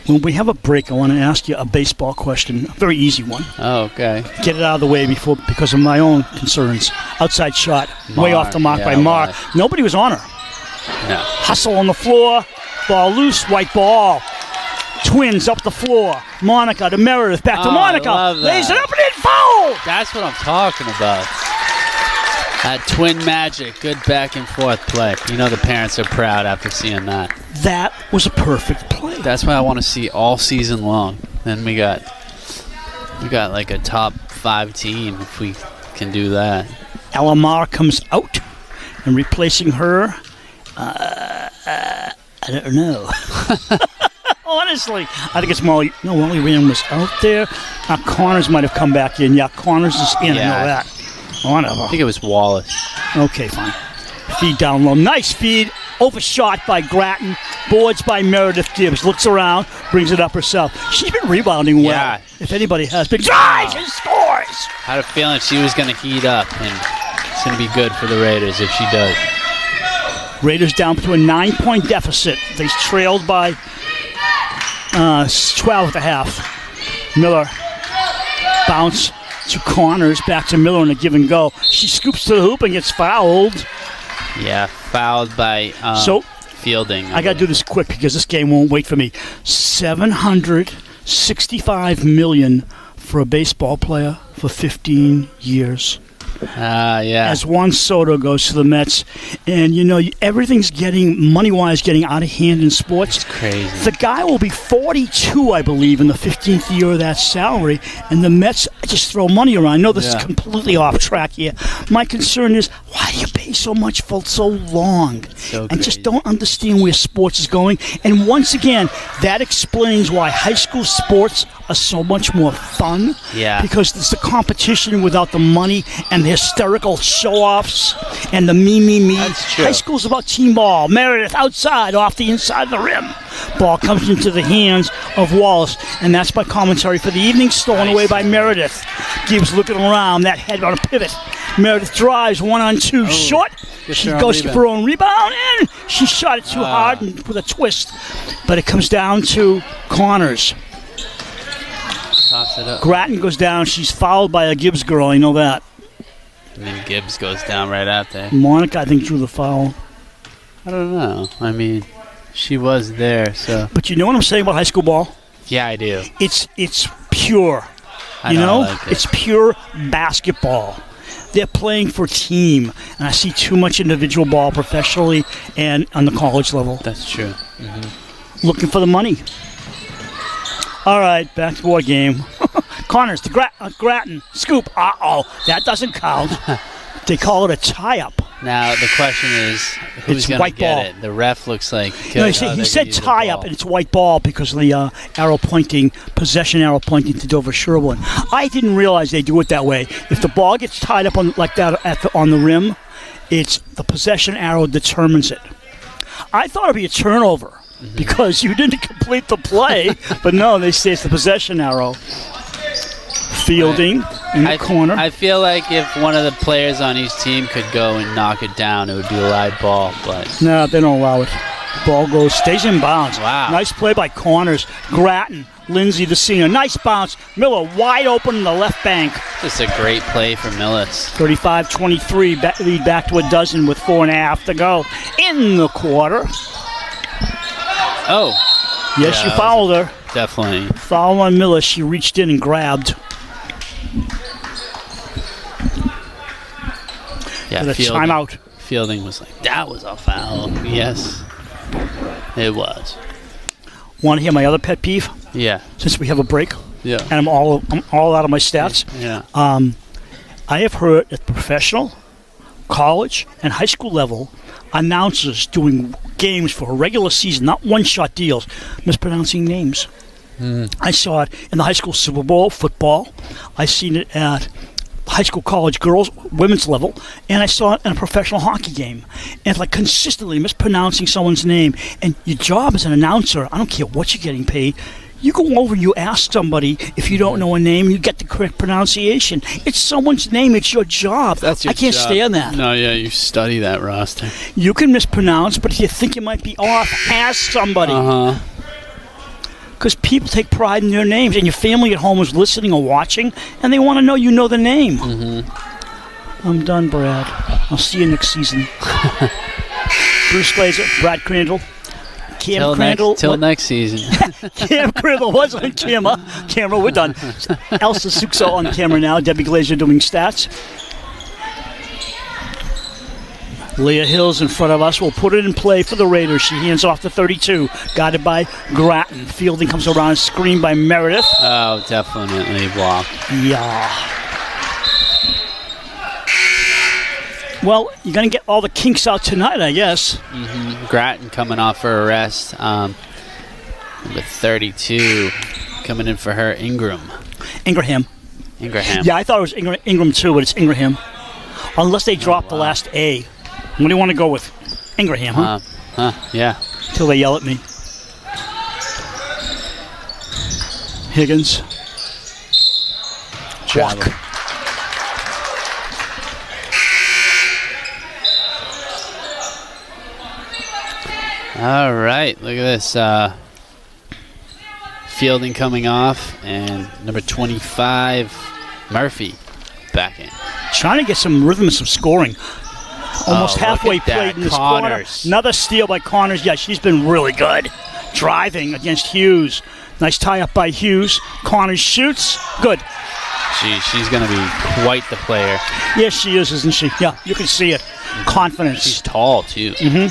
When we have a break, I want to ask you a baseball question, a very easy one. Oh, okay. Get it out of the way because of my own concerns. Outside shot, way off the mark by Mar. Right. Nobody was on her. No. Hustle on the floor, ball loose, white ball. Twins up the floor. Monica to Meredith, back to Monica. Lays it up and in, foul! That's what I'm talking about. That twin magic, good back and forth play. You know the parents are proud after seeing that. That was a perfect play. That's what I want to see all season long. Then we got like a top 5 team if we can do that. Alamar comes out, and replacing her, I don't know. Honestly, I think it's Molly. No, Molly Rand was out there. Connors might have come back in. Yeah, Connors is in. Yeah. I know that. Whatever. I think it was Wallace. Okay, fine. Feed down low. Nice feed. Overshot by Grattan. Boards by Meredith Gibbs. Looks around. Brings it up herself. She's been rebounding well. Yeah. If anybody has been. Drives and scores! I had a feeling she was going to heat up, and it's going to be good for the Raiders if she does. Raiders down to a 9-point deficit. They trailed by 12 at the half. Miller. Bounce to Connors. Back to Miller in a give and go. She scoops to the hoop and gets fouled. Yeah, fouled by Fielding. I got to do this quick because this game won't wait for me. $765 million for a baseball player for 15 years. Yeah. As Juan Soto goes to the Mets. And, everything's money-wise, getting out of hand in sports. It's crazy. The guy will be 42, I believe, in the 15th year of that salary. And the Mets just throw money around. I know this is completely off track here. My concern is, why do you pay so much for so long? And just don't understand where sports is going. And once again, that explains why high school sports are so much more fun. Yeah. Because it's the competition without the money and the hysterical show-offs and the me. That's true. High school's about team ball. Meredith outside, off the inside of the rim. Ball comes into the hands of Wallace, and that's my commentary for the evening. Stolen away by Meredith. Gibbs looking around, that head on a pivot. Meredith drives 1-on-2, short. She goes for her own rebound, and she shot it too hard and with a twist. But it comes down to Connors. Toss it up. Grattan goes down. She's fouled by a Gibbs girl. I know that. And then Gibbs goes down right out there. Monica, I think, drew the foul. I don't know. I mean, she was there, so. But you know what I'm saying about high school ball? Yeah, I do. It's pure. I like it. It's pure basketball. They're playing for team, and I see too much individual ball professionally and on the college level. That's true. Looking for the money. All right, back to our game. Connors to Grattan. Scoop. That doesn't count. They call it a tie-up. Now, the question is, who's going to get it? The ref looks like... No, he said tie-up, and it's white ball because of the possession arrow pointing to Dover-Sherborn. I didn't realize they do it that way. If the ball gets tied up like that on the rim, it's the possession arrow determines it. I thought it'd be a turnover because you didn't complete the play, but no, they say it's the possession arrow. Fielding in the corner. I feel like if one of the players on each team could go and knock it down, it would be a live ball. But no, they don't allow it. Ball stays in bounds. Wow. Nice play by Connors. Grattan, Lindsay the senior. Nice bounce. Miller wide open in the left bank. Just a great play for Millis. 35-23, lead back to a dozen with 4.5 to go in the quarter. Oh. Yes, you fouled her. Definitely. Foul on Millis. She reached in and grabbed. Yeah, timeout. Fielding was like, that was a foul. Yes, it was. Want to hear my other pet peeve? Yeah. Since we have a break. Yeah. And I'm all out of my stats. Yeah. I have heard at the professional, college, and high school level, announcers doing games for a regular season, not one-shot deals, mispronouncing names. I saw it in the high school Super Bowl football. I've seen it at high school, college, girls, women's level, and I saw it in a professional hockey game. And it's like consistently mispronouncing someone's name. And your job as an announcer, I don't care what you're getting paid, you go over, you ask somebody if you don't know a name, you get the correct pronunciation. It's someone's name, it's your job. That's your I can't job. stand that. No, yeah, you study that roster. You can mispronounce, but if you think you might be off, ask somebody. Because people take pride in their names, and your family at home is listening or watching, and they want to know you know the name. Mm-hmm. I'm done, Brad. I'll see you next season. Bruce Glazer, Brad Crandall, Cam Crandall. Till next season. Cam Crandall was on camera. We're done. Elsa Sukso on camera now. Debbie Glazer doing stats. Leah Hills in front of us will put it in play for the Raiders. She hands off to 32, guided by Grattan. Fielding comes around, screened by Meredith. Oh, definitely blocked. Yeah. Well, you're going to get all the kinks out tonight, I guess. Mm-hmm. Grattan coming off her arrest. Number 32 coming in for her, Ingraham. Ingraham. Yeah, I thought it was Ingram too, but it's Ingraham. Unless they drop the last A. What do you want to go with? Ingraham, huh? Yeah. Till they yell at me. Higgins. Walk. All right, look at this. Fielding coming off, and number 25, Murphy, back in. Trying to get some rhythm and some scoring. Almost halfway played in this quarter. Another steal by Connors. Yeah, she's been really good. Driving against Hughes. Nice tie-up by Hughes. Connors shoots. Good. She's going to be quite the player. Yes, she is, isn't she? Yeah, you can see it. Confidence. She's tall, too. Mm-hmm.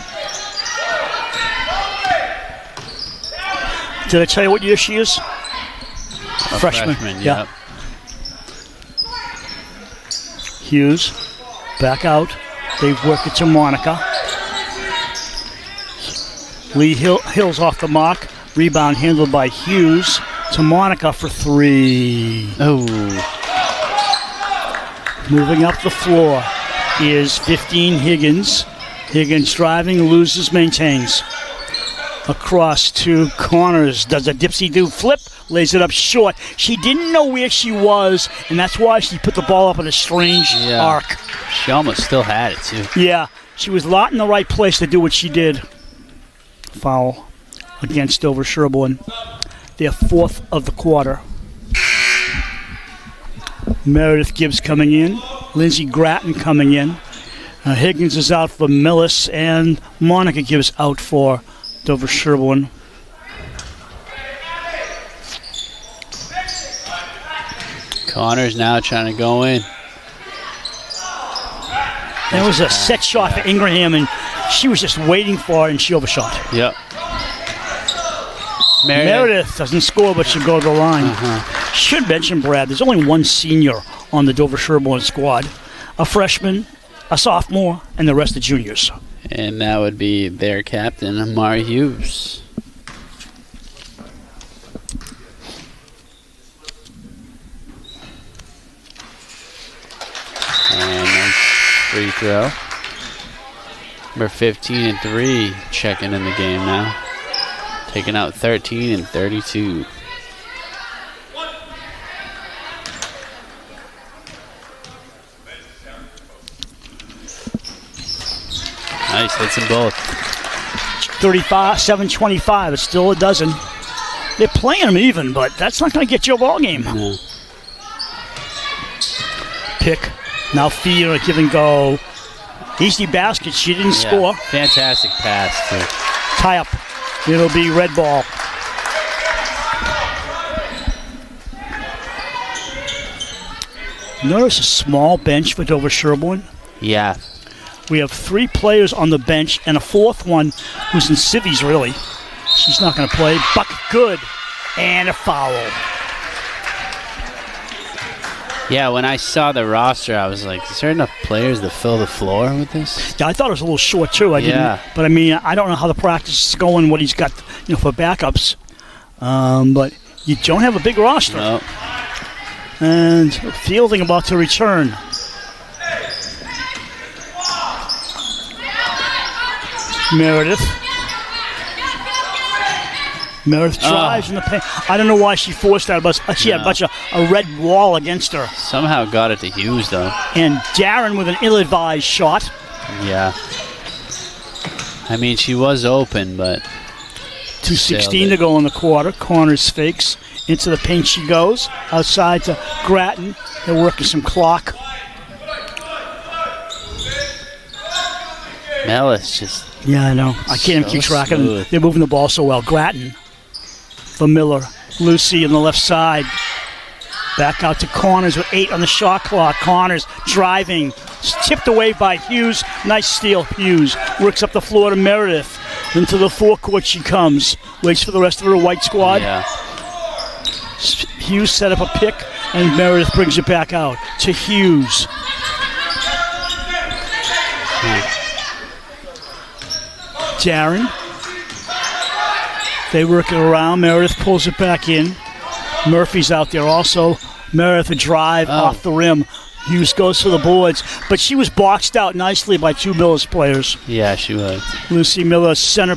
Did I tell you what year she is? A freshman, yeah. Yep. Hughes, back out. They work it to Monica. Lee Hills off the mark. Rebound handled by Hughes to Monica for 3. Oh. Moving up the floor is 15 Higgins. Higgins driving, loses, maintains. Across to Connors, does a dipsy-do flip, lays it up short. She didn't know where she was, and that's why she put the ball up in a strange arc. She almost still had it, too. Yeah, she was not in the right place to do what she did. Foul against Dover-Sherborn. Their 4th of the quarter. Meredith Gibbs coming in. Lindsey Grattan coming in. Higgins is out for Millis, and Monica Gibbs out for Dover-Sherborn. Connors now trying to go in. There was a set shot for Ingraham, and she was just waiting for it, and she overshot. Yep. Meredith doesn't score, but she'll go to the line. Should mention, Brad, there's only one senior on the Dover-Sherborn squad. A freshman, a sophomore, and the rest are juniors. And that would be their captain, Amari Hughes. And nice free throw. Number 15 and 3 checking in the game now. Taking out 13 and 32. Nice, hits them both. 35, 7-25. It's still a dozen. They're playing them even, but that's not going to get you a ball game. No. Pick. Now feed or give and go. Easy basket. She didn't score. Fantastic pass, too. Tie up. It'll be red ball. Notice a small bench for Dover-Sherborn. Yeah. We have 3 players on the bench and a 4th one who's in civvies, really. She's not going to play. Bucket good. And a foul. Yeah, when I saw the roster, I was like, is there enough players to fill the floor with this? Yeah, I thought it was a little short, too. I didn't. But, I mean, I don't know how the practice is going, what he's got for backups. But you don't have a big roster. No. And Fielding about to return. Meredith drives in the paint. I don't know why she forced that, but she had a red wall against her. Somehow got it to Hughes, though. And Darren with an ill-advised shot. Yeah. I mean, she was open, but... 2:16 to go in the quarter. Corners fakes. Into the paint she goes. Outside to Grattan. They're working some clock. Millis just... Yeah, I know. I can't even keep track of them. They're moving the ball so well. Grattan for Miller. Lucy on the left side. Back out to Corners with 8 on the shot clock. Corners driving. Tipped away by Hughes. Nice steal, Hughes. Works up the floor to Meredith. Into the forecourt she comes. Waits for the rest of her white squad. Yeah. Hughes set up a pick, and Meredith brings it back out to Hughes. Darren. They work it around. Meredith pulls it back in. Murphy's out there also. Meredith a drive off the rim. Hughes goes for the boards, but she was boxed out nicely by 2 Millis players. Yeah, she was. Lucy Miller, center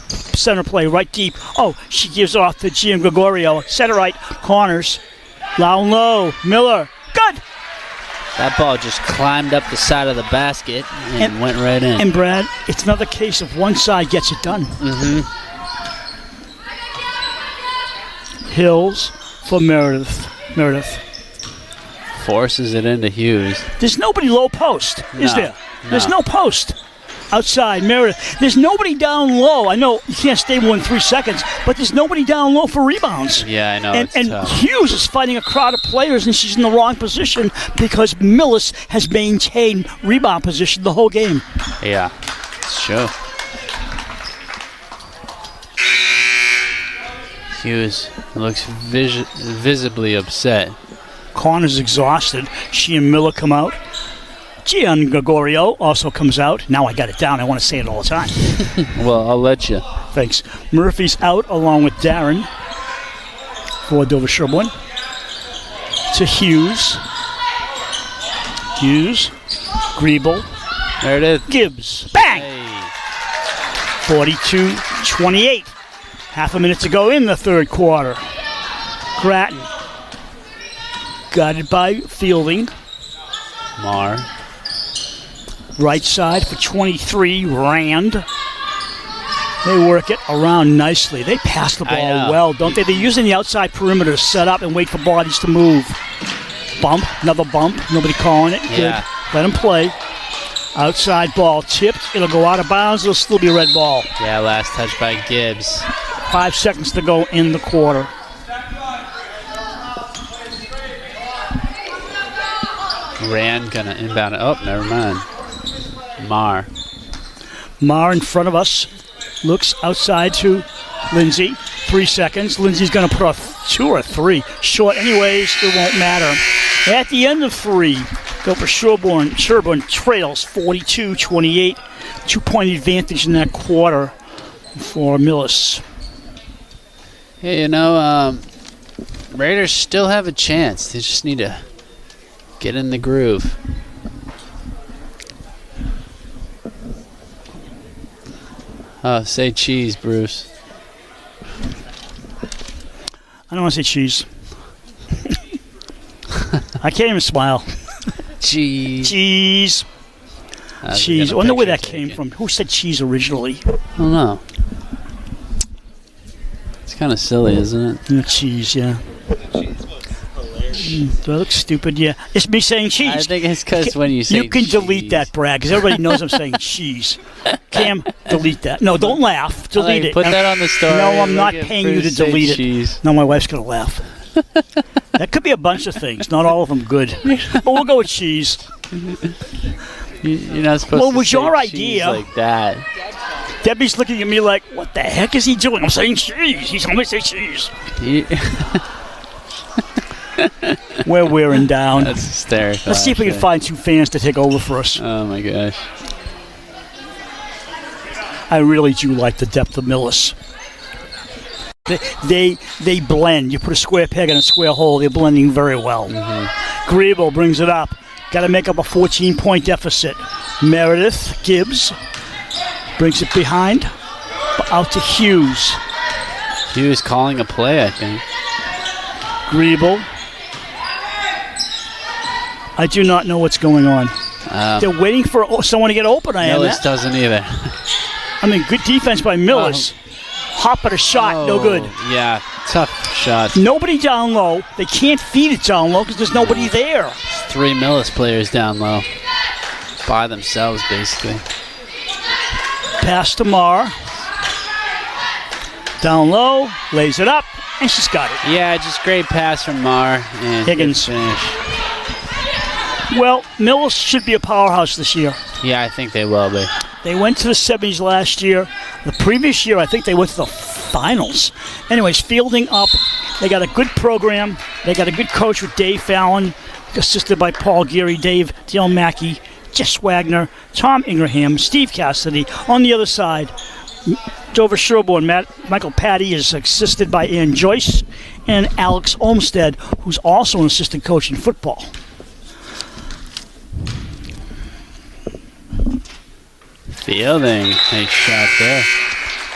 play, right deep. Oh, she gives off to Gian Gregorio. Center right, Corners. Low and low. Miller. Good. That ball just climbed up the side of the basket and went right in. And Brad, it's another case of one side gets it done. Hills for Meredith. Forces it into Hughes. There's nobody low post, is there? There's no post. Outside, Meredith. There's nobody down low. I know you can't stay more than 3 seconds, but there's nobody down low for rebounds. Yeah, I know. And Hughes is fighting a crowd of players, and she's in the wrong position because Millis has maintained rebound position the whole game. Yeah, sure. Hughes looks visibly upset. Corners exhausted. She and Miller come out. Gian Gregorio also comes out. Now I got it down. I want to say it all the time. Well, I'll let you. Thanks. Murphy's out along with Darren for Dover-Sherborn. To Hughes. Griebel. There it is. Gibbs. Bang! Hey. 42-28. Half a minute to go in the third quarter. Grattan. Guided by Fielding. Marr. Right side for 23, Rand. They work it around nicely. They pass the ball well, don't they? They're using the outside perimeter to set up and wait for bodies to move. Bump, another bump. Nobody calling it. Good. Yeah. Let them play. Outside ball tipped. It'll go out of bounds. It'll still be a red ball. Yeah, last touch by Gibbs. 5 seconds to go in the quarter. Rand gonna inbound it. Oh, never mind. Marr in front of us. Looks outside to Lindsay. 3 seconds. Lindsay's gonna put a 2 or 3. Short anyways, it won't matter. At the end of 3, Dover-Sherborn trails 42-28. 2-point advantage in that quarter for Millis. Hey, you know, Raiders still have a chance. They just need to get in the groove. Oh, say cheese, Bruce. I don't want to say cheese. I can't even smile. Cheese. Cheese. Cheese. I wonder where that came from. Who said cheese originally? I don't know. It's kind of silly, isn't it? Yeah, cheese, yeah. Do I look stupid? Yeah. It's me saying cheese. I think it's because when you say you can cheese. delete that, Brad, because everybody knows I'm saying cheese. Cam, delete that. No, don't laugh. Delete it. Put that on the story. No, I'm not Look at paying you to Bruce say delete cheese. it. No, my wife's going to laugh. That could be a bunch of things. Not all of them good. But we'll go with cheese. You're not supposed to Well, it was say your cheese idea. like that. Debbie's looking at me like, what the heck is he doing? I'm saying cheese. He's going to say cheese. We're wearing down. That's hysterical. Let's see if we can find 2 fans to take over for us. Oh my gosh. I really do like the depth of Millis. They blend. You put a square peg in a square hole, they're blending very well. Griebel brings it up. Got to make up a 14-point deficit. Meredith Gibbs brings it behind. Out to Hughes. Hughes calling a play, I think. Griebel. I do not know what's going on. They're waiting for someone to get open. I am. Millis doesn't either. I mean, good defense by Millis. Hop at a shot, no good. Yeah, tough shot. Nobody down low. They can't feed it down low because there's nobody there. It's 3 Millis players down low. By themselves, basically. Pass to Mar. Down low, lays it up, and she's got it. Yeah, just great pass from Mar. And Higgins. Finish. Well, Millis should be a powerhouse this year. Yeah, I think they will be. They went to the semis last year. The previous year, I think they went to the finals. Anyways, fielding up. They got a good program. They got a good coach with Dave Fallon, assisted by Paul Geary, Dave Dale Mackey, Jess Wagner, Tom Ingraham, Steve Cassidy. On the other side, Dover-Sherborn, Michael Patty is assisted by Ann Joyce and Alex Olmstead, who's also an assistant coach in football. Fielding, nice shot there.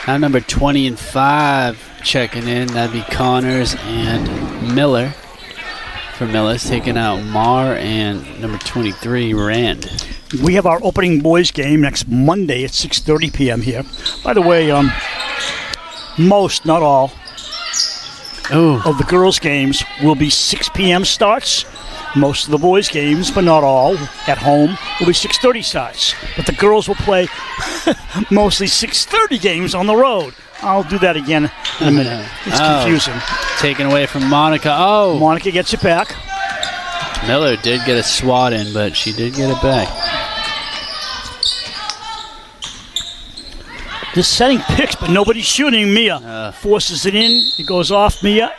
Now number 20 and 5 checking in. That'd be Connors and Miller for Millis, taking out Marr and number 23, Rand. We have our opening boys game next Monday at 6:30 p.m. here. By the way, most, not all, of the girls' games will be 6 p.m. starts. Most of the boys' games, but not all, at home, will be 6:30 starts. But the girls will play mostly 6:30 games on the road. I'll do that again in a minute. It's confusing. Taken away from Monica. Monica gets it back. Miller did get a swat in, but she did get it back. This setting picks, but nobody's shooting. Mia forces it in. It goes off. Mia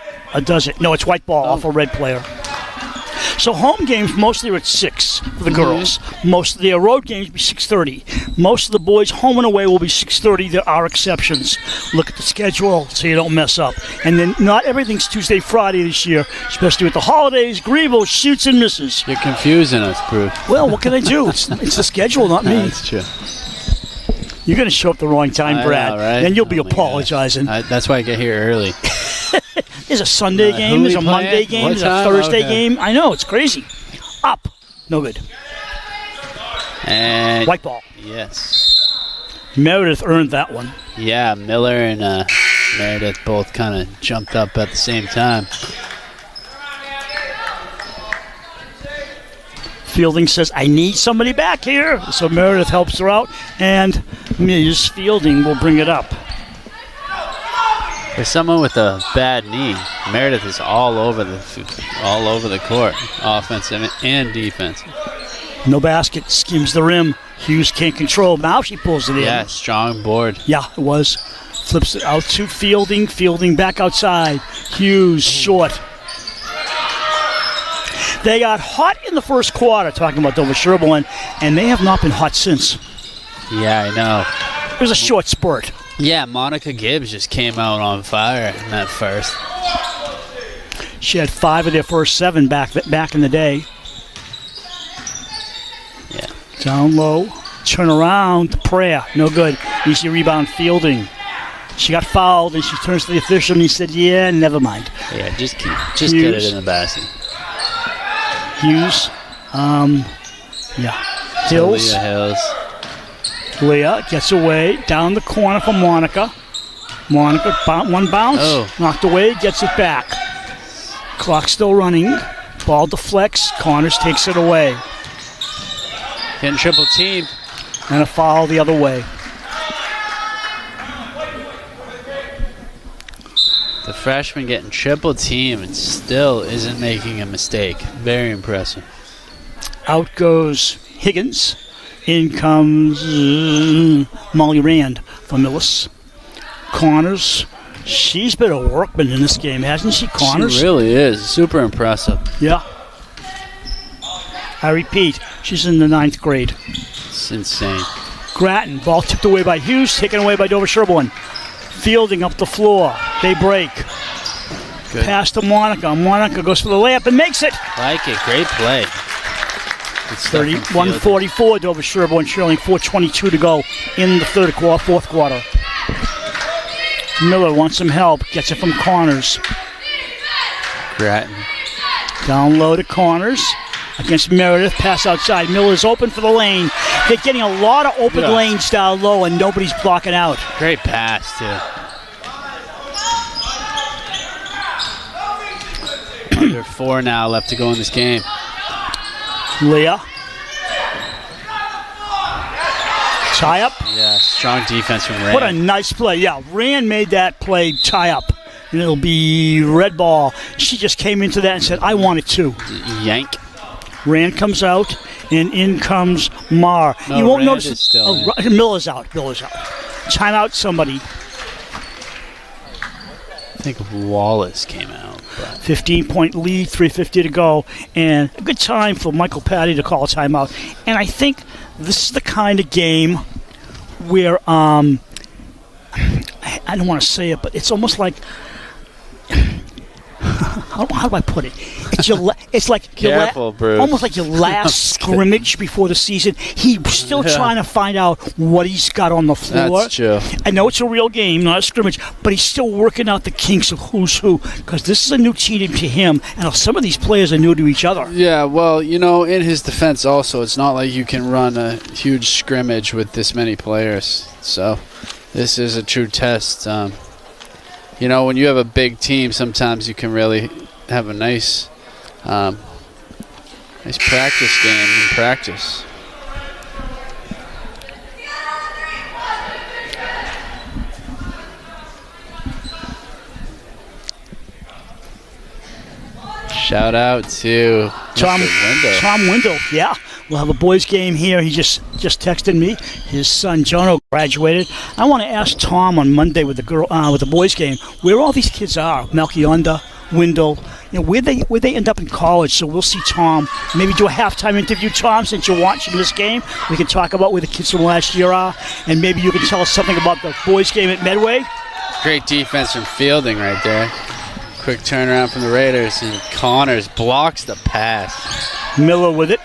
does it. No, it's white ball off a red player. So home games mostly are at 6 for the girls. Most of their road games will be 6:30. Most of the boys home and away will be 6:30. There are exceptions. Look at the schedule so you don't mess up. And then not everything's Tuesday, Friday this year, especially with the holidays. Grebo shoots and misses. You're confusing us, Bruce. Well, what can I do? It's the schedule, not me. That's true. You're going to show up the wrong time, Brad. Know, right? Then you'll be apologizing. That's why I get here early. There's a Sunday game, there's a Monday game, there's a Thursday game. I know, it's crazy. Up. No good. And white ball. Yes. Meredith earned that one. Yeah, Miller and Meredith both kind of jumped up at the same time. Fielding says, I need somebody back here. So Meredith helps her out, and Ms. Fielding will bring it up. For someone with a bad knee, Meredith is all over the court, offensive and defense. No basket, skims the rim. Hughes can't control. Now she pulls it in. Yeah, strong board. Yeah, it was. Flips it out to Fielding. Fielding back outside. Hughes short. They got hot in the first quarter, talking about Dover-Sherborn, and they have not been hot since. Yeah, I know. It was a short spurt. Yeah, Monica Gibbs just came out on fire in that first. She had 5 of their first 7 back in the day. Yeah. Down low, turn around, prayer, no good. Easy rebound, Fielding. She got fouled, and she turns to the official, and he said, "Yeah, never mind." Yeah, just get it in the basket. Hughes, Hills. Leah gets away, down the corner for Monica. Monica, one bounce, knocked away, gets it back. Clock still running. Ball deflects, Connors takes it away. Getting triple teamed. And a foul the other way. The freshman getting triple teamed and still isn't making a mistake. Very impressive. Out goes Higgins. In comes Molly Rand from Millis. Connors. She's been a workman in this game, hasn't she, Connors? She really is. Super impressive. Yeah. I repeat, she's in the 9th grade. It's insane. Grattan, ball tipped away by Hughes, taken away by Dover-Sherborn. Fielding up the floor. They break. Good. Pass to Monica. Monica goes for the layup and makes it. Like it. Great play. 31-44, Dover-Sherborn trailing 4:22 to go in the fourth quarter. Miller wants some help. Gets it from Connors. Grattan. Down low to Connors. Against Meredith. Pass outside. Miller's open for the lane. They're getting a lot of open lanes down low, and nobody's blocking out. Great pass, too. Under 4 now left to go in this game. Leah. Tie up. Yeah, strong defense from Rand. What a nice play. Yeah, Rand made that play tie up. And it'll be red ball. She just came into that and said, I want it too. Yank. Rand comes out, and in comes Mar. No, you won't Rand notice is still Miller's out. Time out somebody. I think Wallace came out. 15-point lead, 3:50 to go, and a good time for Michael Patty to call a timeout. And I think this is the kind of game where I don't want to say it, but it's almost like how do I put it? It's like Careful, Bruce. almost like your last scrimmage before the season. He's still trying to find out what he's got on the floor. That's true. I know it's a real game, not a scrimmage, but he's still working out the kinks of who's who, because this is a new team to him, and some of these players are new to each other. Yeah, well, in his defense also, it's not like you can run a huge scrimmage with this many players. So this is a true test. When you have a big team, sometimes you can really have a nice practice game in practice. Shout out to Tom Wendell. Tom Wendell, yeah. We'll have a boys game here. He just texted me. His son Jono graduated. I want to ask Tom on Monday with the boys game where all these kids are. Melchionda, Wendell, where they end up in college. So we'll see Tom. Maybe do a halftime interview, Tom, since you're watching this game. We can talk about where the kids from last year are, and maybe you can tell us something about the boys game at Medway. Great defense from Fielding right there. Quick turnaround from the Raiders, and Connors blocks the pass. Miller with it.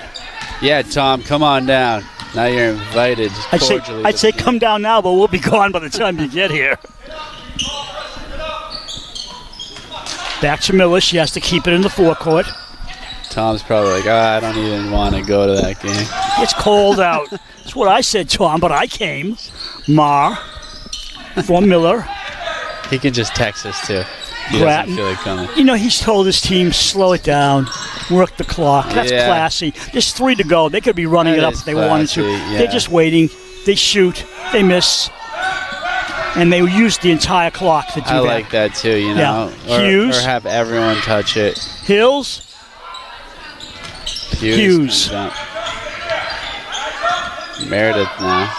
Yeah, Tom, come on down. Now you're invited. I'd say come down now, but we'll be gone by the time you get here. Back to Miller. She has to keep it in the forecourt. Tom's probably like, I don't even want to go to that game. It's cold out. That's what I said, Tom, but I came. Mar for Miller. He can just text us, too. He Grattan. doesn't feel like coming. He's told his team, slow it down, work the clock. That's classy. There's 3 to go. They could be running it up if they wanted to. Yeah. They're just waiting. They shoot. They miss. And they use the entire clock to do that. I like that, too, Yeah. Or have everyone touch it. Hughes. Hughes. Meredith now.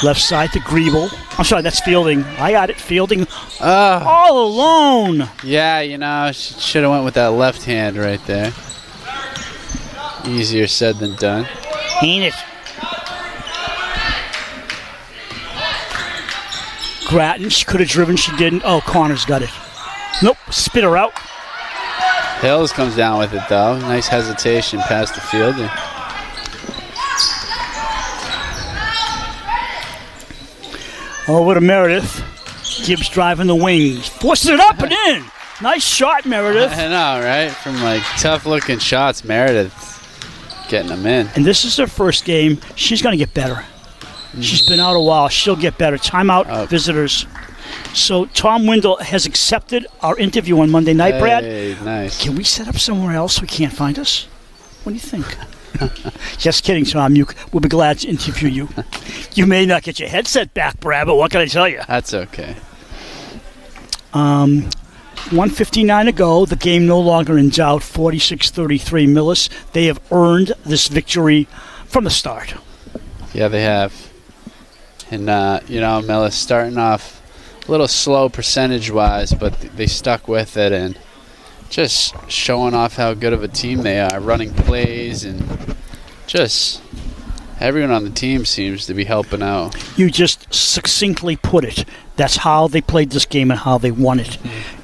Left side to Griebel. I'm sorry, that's Fielding. I got it. Fielding all alone. Yeah, should have went with that left hand right there. Easier said than done. Ain't it? Grattan, she could have driven, she didn't. Oh, Connors got it. Nope, spit her out. Hills comes down with it, though. Nice hesitation past the Fielding. Over to Meredith. Gibbs driving the wings. Forces it up and in. Nice shot, Meredith. I know, right? From tough-looking shots, Meredith getting them in. And this is her first game. She's going to get better. She's been out a while. She'll get better. Timeout, visitors. So Tom Wendell has accepted our interview on Monday night, Brad. Hey, nice. Can we set up somewhere else so he can't find us? What do you think? Just kidding, Tom. We'll be glad to interview you. You may not get your headset back, Brad, but what can I tell you? That's okay. 1:59 to go. The game no longer in doubt. 46-33 Millis. They have earned this victory from the start. Yeah, they have. And, Millis starting off a little slow percentage-wise, but they stuck with it and just showing off how good of a team they are, running plays, and just everyone on the team seems to be helping out. You just succinctly put it. That's how they played this game and how they won it.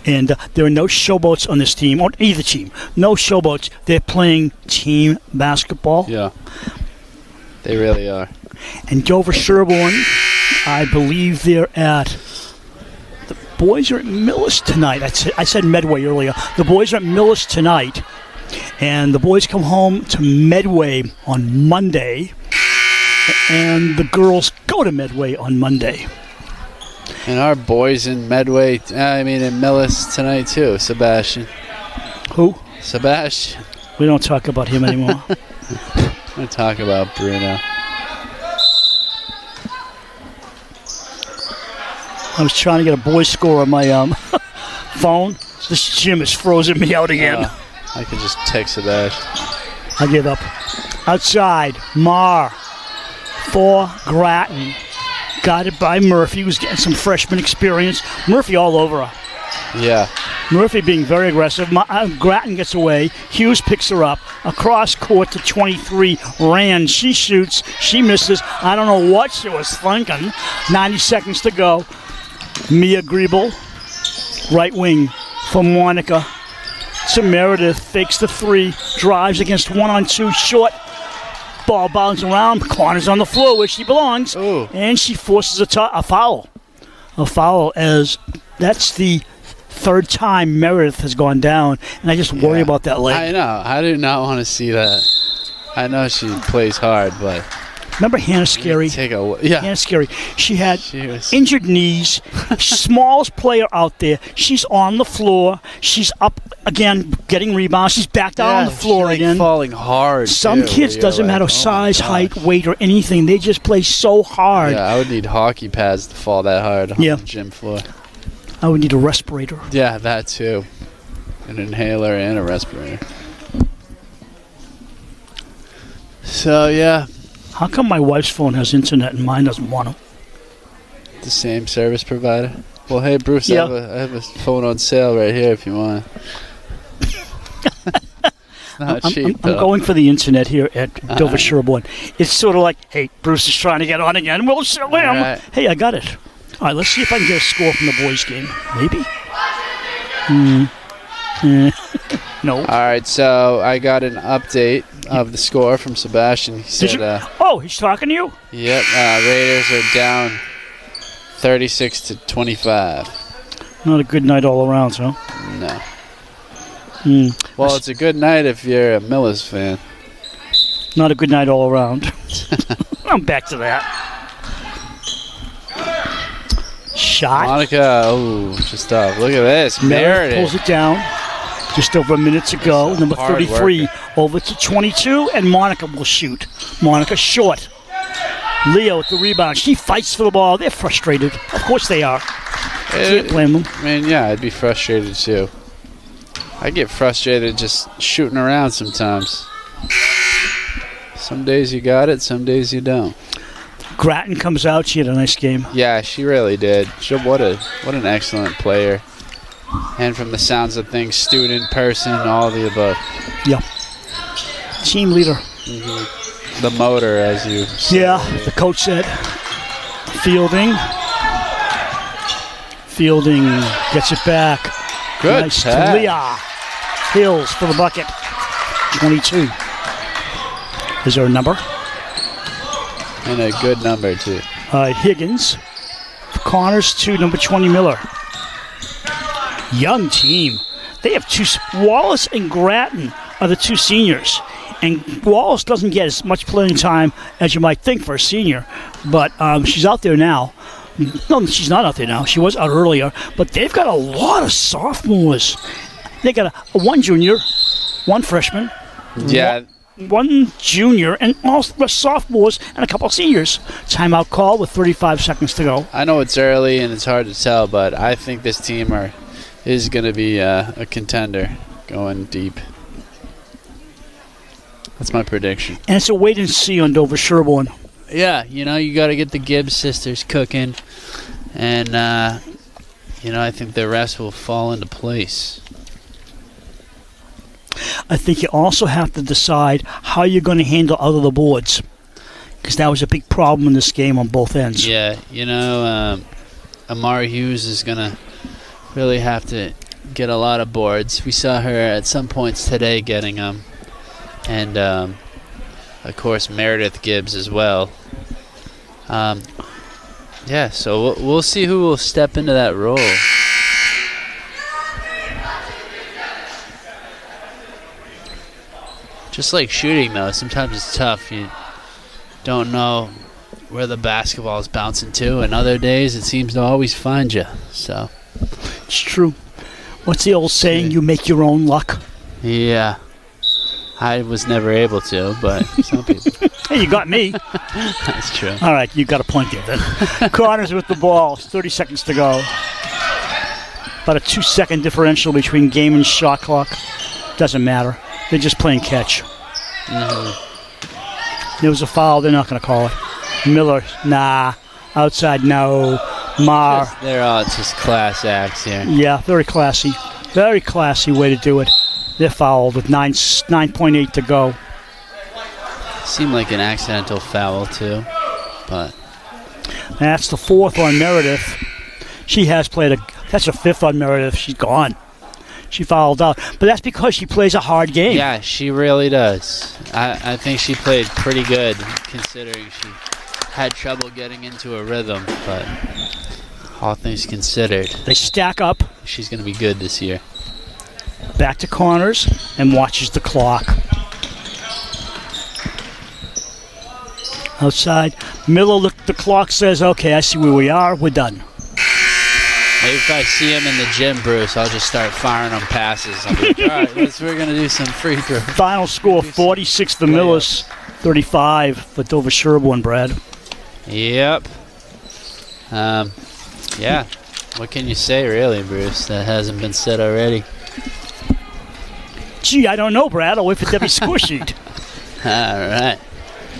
And there are no showboats on this team, or either team. No showboats. They're playing team basketball. Yeah, they really are. And Dover-Sherborn, I believe they're at... The boys are at Millis tonight. I said Medway earlier. The boys are at Millis tonight. And the boys come home to Medway on Monday. And the girls go to Medway on Monday. And our boys in Medway, in Millis tonight too, Sebastian. Who? Sebastian. We don't talk about him anymore. We'll talk about Bruno. I was trying to get a boys score on my phone. This gym is frozen me out again. I could just text Sebastian. I give up. Outside, Marr for Grattan. Guided by Murphy, who's getting some freshman experience. Murphy all over her. Yeah. Murphy being very aggressive. Grattan gets away. Hughes picks her up. Across court to 23. Rand. She shoots. She misses. I don't know what she was thinking. 90 seconds to go. Mia Griebel, right wing for Monica. To Meredith. Fakes the three. Drives against 1-on-2. Short. Ball bounces around. Corners on the floor where she belongs. Ooh. And she forces a foul. A foul, as that's the third time Meredith has gone down, and I just worry about that leg. I know. I do not want to see that. I know she plays hard, but remember Hannah Scary? Hannah Scary. She had injured knees. Smallest player out there. She's on the floor. She's up again, getting rebounds. She's back down on the floor again. Falling hard. Some kids, doesn't matter size, height, weight, or anything. They just play so hard. Yeah, I would need hockey pads to fall that hard on the gym floor. I would need a respirator. Yeah, that too. An inhaler and a respirator. So, yeah. How come my wife's phone has internet and mine doesn't want them? The same service provider? Well, hey, Bruce, I have a phone on sale right here if you want. It's not cheap, though. I'm going for the internet here at Dover-Sherborn. It's sort of like, hey, Bruce is trying to get on again. We'll show him. Right. Hey, I got it. All right, let's see if I can get a score from the boys' game. Maybe? No. All right, so I got an update of the score from Sebastian. He said, he's talking to you? Yep, Raiders are down 36-25. Not a good night all around, so. No. Well, it's a good night if you're a Millis fan. Not a good night all around. I'm back to that. Shot. Monica, just up. Look at this. Meredith pulls it down. Just over a minute to go. Number 33 over to 22, and Monica will shoot. Monica short. Leo with the rebound. She fights for the ball. They're frustrated. Of course they are. Can't blame them. I mean, yeah, I'd be frustrated too. I get frustrated just shooting around sometimes. Some days you got it, some days you don't. Grattan comes out. She had a nice game. Yeah, she really did. What an excellent player. And from the sounds of things, student, person, all the above. Yeah. Team leader. Mm-hmm. The motor, as you said. Yeah, the coach said. Fielding gets it back. Good nice pass. To Leah. Hills for the bucket. 22. Is there a number? And a good number, too. Higgins. Corners to number 20, Miller. Young team. They have two. Wallace and Grattan are the two seniors. And Wallace doesn't get as much playing time as you might think for a senior. But she's out there now. No, she's not out there now. She was out earlier. But they've got a lot of sophomores. They got one junior, one freshman. Yeah. One junior, and all the sophomores and a couple of seniors. Timeout call with 35 seconds to go. I know it's early and it's hard to tell, but I think this team is going to be a contender going deep. That's my prediction. And it's a wait and see on Dover-Sherborn. Yeah, you got to get the Gibbs sisters cooking, and I think the rest will fall into place. I think you also have to decide how you're going to handle out of the boards, because that was a big problem in this game on both ends. Yeah, Amara Hughes is going to really have to get a lot of boards. We saw her at some points today getting them. And, of course, Meredith Gibbs as well. Yeah, so we'll see who will step into that role. Just like shooting, though, sometimes it's tough. You don't know where the basketball is bouncing to, and other days it seems to always find you. So It's true. What's the old saying? You make your own luck. yeah, I was never able to, but some people. Hey, you got me. That's true. All right, you got a point there then. Connors with the ball. 30 seconds to go. About a 2-second differential between game and shot clock. Doesn't matter. They're just playing catch. There was a foul. They're not going to call it. Miller, nah. Outside, no. Mar. They're all just class acts here. Yeah, very classy. Very classy way to do it. They're fouled with 9.8 to go. Seemed like an accidental foul, too. But That's the fourth on Meredith. She has played that's a fifth on Meredith. She's gone. She fouled out. But that's because she plays a hard game. yeah, she really does. I think she played pretty good, considering she had trouble getting into a rhythm. But all things considered, They stack up. she's going to be good this year. Back to Connors and watches the clock. Outside. Miller, the clock says, okay, I see where we are. We're done. Maybe if I see him in the gym, Bruce, I'll just start firing him passes. I'll be like, all right, we're going to do some free throws. Final score, 46 for Millis, 35 for Dover-Sherborn, Brad. Yep. Yeah. What can you say, really, Bruce, that hasn't been said already? Gee, I don't know, Brad. I'll wait for Debbie's score sheet. All right.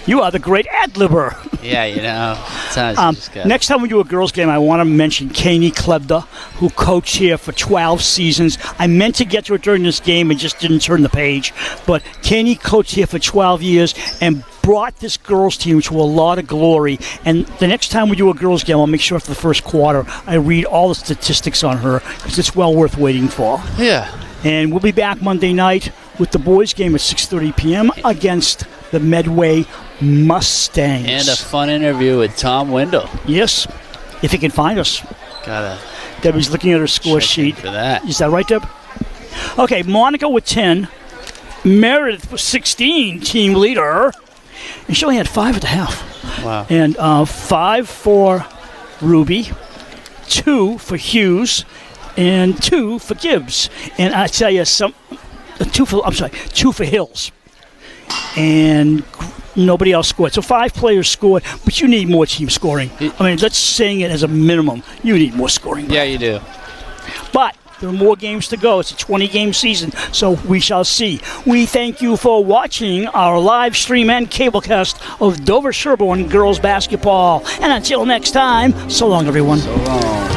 You are the great ad-libber. Yeah, you know. Sometimes you just gotta- Next time we do a girls' game, I want to mention Kanie Klebda, who coached here for 12 seasons. I meant to get to it during this game and just didn't turn the page. But Kanie coached here for 12 years and brought this girls' team to a lot of glory. And the next time we do a girls' game, I'll make sure for the first quarter I read all the statistics on her because it's well worth waiting for. Yeah. And we'll be back Monday night with the boys' game at 6:30 p.m. against the Medway Mustangs. And a fun interview with Tom Wendell. Yes, if he can find us. Gotta Debbie's looking at her score check in sheet. for that. Is that right, Deb? Okay, Monica with 10. Meredith with 16, team leader. And she only had 5 at the half. Wow. And 5 for Ruby, 2 for Hughes, and 2 for Gibbs. And I tell you, 2 for Hills. And nobody else scored. So 5 players scored, but you need more team scoring. I mean, let's saying it as a minimum. You need more scoring. Yeah, you do. But there are more games to go. It's a 20-game season, so we shall see. We thank you for watching our live stream and cablecast of Dover-Sherborn girls basketball. And until next time, so long, everyone. So long.